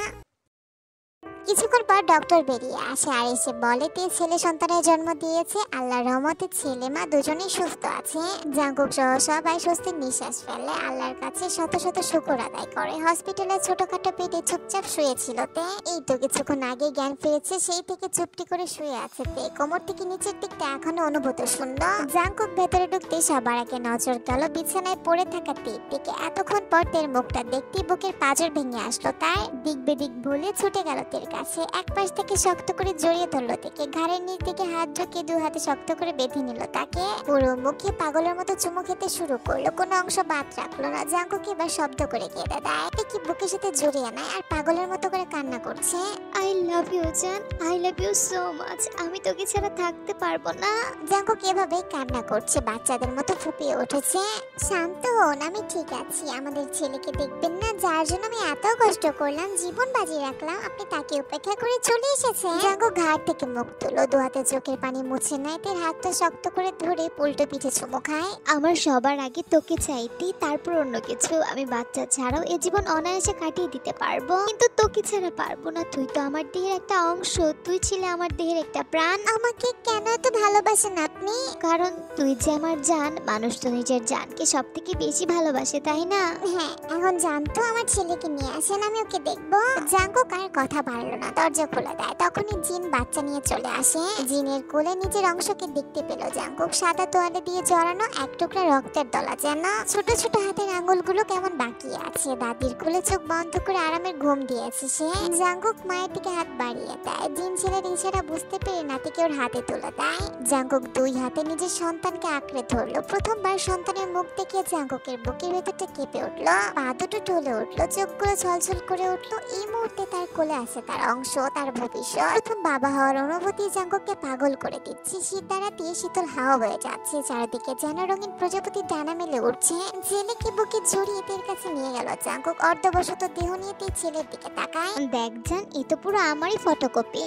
কিছুক্ষণ পর ডক্টর বেরিয়ে আসে আর এসে বলে তে ছেলে সন্তানের জন্ম দিয়েছে। আল্লাহর রহমতে ছেলে মা দুজনেই সুস্থ আছে। জাঙ্কুক সহ সবাই স্বস্তির নিঃশ্বাস ফেলে, আল্লাহর কাছে শত শত শুকর আদায় করে। হসপিটালে ছোটখাটো পেটে চুপচাপ শুয়েছিল তে। এই তো কিছুক্ষণ আগে জ্ঞান ফিরেছে, সেই থেকে চুপটি করে শুয়ে আছে তে। কোমর থেকে নিচের দিকটা এখনো অনুভূত শূন্য। জাঙ্কুক ভেতরে ঢুকতে সবার আগে নজর গেল বিছানায় পড়ে থাকা তের দিকে। এতক্ষণ পর তের মুখটা দেখতে বুকের পাঁজর ভেঙে আসলো তার। দিক বেদিক বলে ছুটে গেল তের কাছে। এক পাশ থেকে শক্ত করে জড়িয়ে ধরলো তাকে। ঘাড়ের নিচ থেকে হাত ঢুকিয়ে 2 হাতে শক্ত করে বেঁধে নিল তাকে। পুরো মুখে পাগলের মতো চুমু খেতে শুরু করলো, কোনো অংশ বাদ রাখলো না। জাঙ্কুক এবার শব্দ করে কেঁদে দেয়। কি বুকের সাথে জড়িয়ে নেয় আর পাগলের মতো করে কান্না করছে। আই লাভ ইউ জান, I love you so much, আমি তোকে ছাড়া থাকতে পারবো না। জাঙ্কুক এভাবে কান্না করছে, বাচ্চাদের মতো ফুপিয়ে উঠেছে। শান্ত হন, আমি ঠিক আছি। আমাদের ছেলেকে দেখবেন না, যার জন্য আমি এত কষ্ট করলাম, জীবন বাজিয়ে রাখলাম, আপনি তাকে উপেক্ষা করে চলে এসেছে। জাঙ্কুক ঘাট থেকে মুখ তুলো, 2 হাতে চোখের পানি মুছে নেয়। তের হাতটা শক্ত করে ধরে উল্টো পিঠে চুমু খায়। আমার সবার আগে তোকে চাইতি, তারপর অন্য কিছু। আমি বাচ্চা ছাড়াও এ জীবন অনায়াসে কাটিয়ে দিতে পারবো, কিন্তু তোকে ছাড়া পারবো না। তুই তো আমার দেহের একটা অংশ, তুই ছিলে আমার দেহের একটা প্রাণ। আমাকে কেন এত ভালোবাসেন আপনি? কারণ তুই যে আমার জান। মানুষ তো নিজের জানকে সব থেকে বেশি ভালোবাসে, তাই না? হ্যাঁ, এখন জানতো আমার ছেলেকে নিয়ে আসেন, আমি ওকে দেখবো। জাঙ্কুক আর কথা বাড়লো না, দরজা খুলে দেয়। তখনই জিন বাচ্চা নিয়ে চলে আসে। জিনের কোলে নিজের অংশকে দেখতে পেল জাঙ্কুক। সাদা তোয়ালে দিয়ে জড়ানো এক টুকরা রক্তের দলা, যেন ছোট ছোট হাতের আঙুলগুলো কেমন বাকি আছে। দাদির কোলে চোখ বন্ধ করে আরামের ঘুম দিয়েছে সে। জাঙ্কুক মায়ের দিকে হাত বাড়িয়ে দেয়। জিন ছেলের ইশারা বুঝতে পেরে নাতিকে ওর হাতে তুলে দেয়। জাঙ্কুক 2 হাতে নিজের সন্তানকে আঁকড়ে ধরলো। প্রথমবার সন্তানের মুখ দেখে জাঙ্কুকের বুকের ভেতরটা কেঁপে উঠলো, পা দুটো টলে উঠলো, চোখগুলো ছলছল করে উঠলো। এই মুহূর্তে তার কোলে আছে তার অংশ, তার ভবিষ্যৎ। প্রথম বাবা হওয়ার অনুভূতি জাঙ্কুককে পাগল করে দিচ্ছে। শীত দ্বারা দিয়ে শীতল হাওয়া বয়ে যাচ্ছে চারিদিকে, যেন রঙিন প্রজাপতির ডানা মেলে উঠছে। ছেলেকে বুকে জড়িয়ে তের কাছে নিয়ে গেল জাঙ্কুক। অর্ধবশত দেহ নিয়ে তের ছেলের দিকে তাকায়। দেখ জান, এ তো পুরো আমারই ফটোকপি।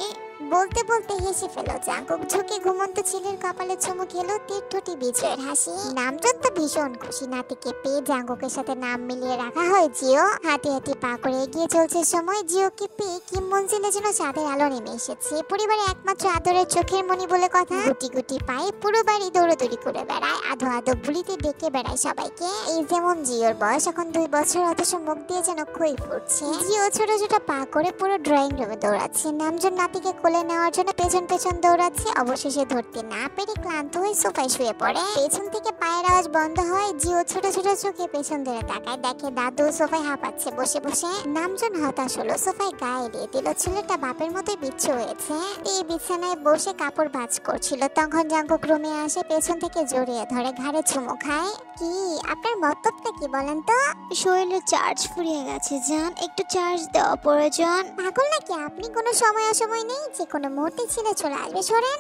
বলতে বলতে হেসে ফেল জাঙ্কুক। ঝুঁকে ঘুমন্ত ছেলের কপালে চুমু খেলো। তের ঠোঁটে বিজয়ের হাসি। নামজন তো ভীষণ খুশি নাতিকে পেয়ে। জাঙ্কুকের সাথে নাম মিলিয়ে রাখা হয় জিও। হাঁটি হাঁটি পা করে এগিয়ে চলছে সময়। জিওকে পেয়ে কিম মঞ্জিলে যেন চাঁদের আলো নেমে এসেছে। পরিবারে একমাত্র আদরের চোখের মনি বলে কথা। গুটি গুটি পায়ে পুরো বাড়ি দৌড়াদৌড়ি করে বেড়ায়, আধো আধো বুলিতে ডেকে বেড়ায় সবাইকে। এই যেমন জিওর বয়স এখন 2 বছর, অথচ মুখ দিয়ে যেন খই ফুটছে। জিও ছোট ছোট পা করে পুরো ড্রয়িং রুমে দৌড়াচ্ছে। নামজন নাতিকে কোলে নেওয়ার জন্য পেছন পেছন দৌড়াচ্ছে। অবশেষে ধরতে না পেরে ক্লান্ত হয়ে সোফায় শুয়ে পড়ে। পেছন থেকে পায়ের আওয়াজ বন্ধ হয়। জিও ছোট ছোট চোখে পেছন ধরে তাকায়, দেখে দাদু সোফায় হাঁপাচ্ছে বসে বসে। নামজন হতাশ হলো, সোফায় গায়ে এড়িয়ে দিল। ছেলেটা বাপের মতোই বিচ্ছু হয়েছে। এই বিছানায় বসে কাপড় ভাঁজ করছিল। তখন জাঙ্কুক রুমে আসে, পেছন থেকে জড়িয়ে ধরে, ঘাড়ে চুমু খায়। কি আপনার মতলবটা কি বলেন তো? শরীরে চার্জ ফুরিয়ে গেছে জান, একটু চার্জ দেওয়া প্রয়োজন। পাগল নাকি আপনি? কোনো সময় অসময় নেই, যে কোনো মুহূর্তে ছেলে চলে আসবে। সরেন।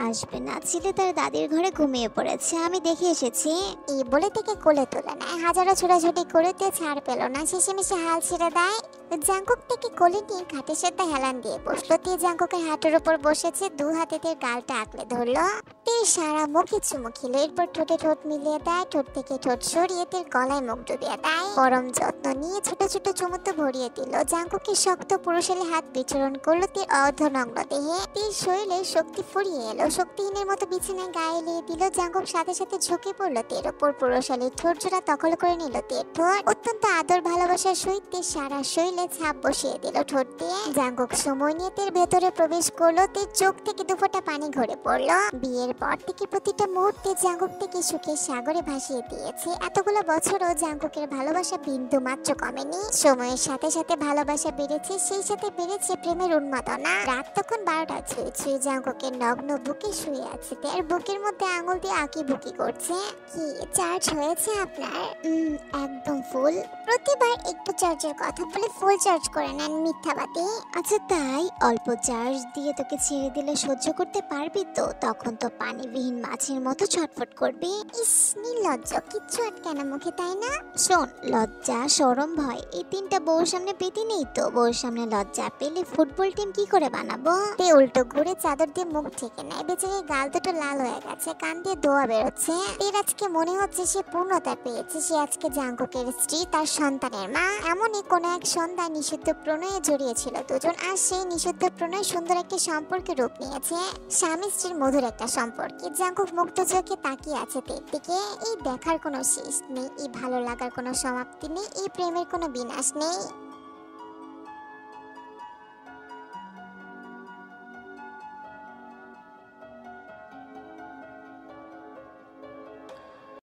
আসবে না, ছেলে তার দাদির ঘরে ঘুমিয়ে পড়েছে, আমি দেখে এসেছি। এই বলে থেকে কোলে তুলে নেয়। হাজারো ছোটাছুটি করে ছাড় পেল না, শেষে মিশে হাল ছেড়ে দেয়। জাঙ্কুক থেকে কোলে নিয়ে খাটের সাথে হেলান দিয়ে বসলো। তে জাঙ্কুকের হাঁটুর উপর বসেছে, দু হাতে তের গালটা আঁকড়ে ধরলো। তে সারা মুখে চুমু খেলো, এরপর ঠোঁটে ঠোঁট মিলিয়ে দেয়, ঠোঁট থেকে ঠোঁট সরিয়ে তের গলায় মুখ ডুবিয়ে দেয়। পরম যত্ন নিয়ে ছোট ছোট চুমুতে ভরিয়ে দিল। জাঙ্কুকের শক্ত পুরুষালী হাত বিচরণ করলো তের অর্ধনগ্ন দেহে। তের শরীরে শক্তি ফুরিয়ে এলো, শক্তিহীনের মতো বিছানায় গায়ে এলিয়ে দিল। জাঙ্কুক সাথে সাথে ঝুঁকে পড়লো তের ওপর, পুরুষালী ঠোঁট জোড়া দখল করে নিল তের ঠোঁট। অত্যন্ত আদর ভালোবাসার সহিত তের সারা শরীরে ছাপ বসিয়ে দিল ঠোঁট দিয়ে। জাঙ্কুক সময় নিয়ে তের ভেতরে প্রবেশ করলো। তের চোখ থেকে দুফোঁটা পানি ঝরে পড়লো। বিয়ের পর থেকে প্রতিটা মুহূর্তে জাঙ্কুক থেকে সুখের সাগরে ভাসিয়ে দিয়েছে। এতগুলো বছরও জাঙ্কুকের ভালোবাসা বিন্দু মাত্র কমেনি। সময়ের সাথে সাথে ভালোবাসা বেড়েছে, সেই সাথে বেড়েছে প্রেমের উন্মাদনা। রাত তখন 12টা ছুঁই ছুঁই। জাঙ্কুকের নগ্ন বুকে শুয়ে আছে, তার বুকের মধ্যে আঙুল দিয়ে আঁকি বুকি করছে। কি চার্জ হয়েছে আপনার? একদম ফুল। প্রতিবার একটু চার্জের কথা বলে ফুল চার্জ করে নেন মিথ্যাবাদী। আচ্ছা তাই? অল্প চার্জ দিয়ে তোকে ছেড়ে দিলে সহ্য করতে পারবি তো? তখন তো পানিবিহীন মাছের মতো ছটফট করবি। ইস, নির্লজ্জ, কিচ্ছু আটকে না মুখে, তাই না? শোন, লজ্জা শরম ভয় এই তিনটা বউর সামনে পেতে নেই তো। বউর সামনে লজ্জা পেলে ফুটবল টিম কি করে বানাবো? তে উল্টো ঘুরে চাদর দিয়ে মুখ ঢেকে নেয়। বেচারির গাল দুটো লাল হয়ে গেছে, কান দিয়ে দোয়া বেরোচ্ছে। তের আজকে মনে হচ্ছে সে পূর্ণতা পেয়েছে। সে আজকে জাঙ্কুকের স্ত্রী, তার সন্তানের মা। এমনই কোনো এক সন্ধ্যা নিষিদ্ধ প্রণয়ে জড়িয়েছিল দুজন, আর সেই নিষিদ্ধ প্রণয় সুন্দর একটা সম্পর্কে রূপ নিয়েছে, স্বামী স্ত্রীর মধুর একটা সম্পর্কে। জাঙ্কুক মুক্ত চোখে তাকিয়ে আছে তের দিকে। এই দেখার কোনো শেষ নেই, এই ভালো লাগার কোনো সমাপ্তি নেই, এই প্রেমের কোনো বিনাশ নেই।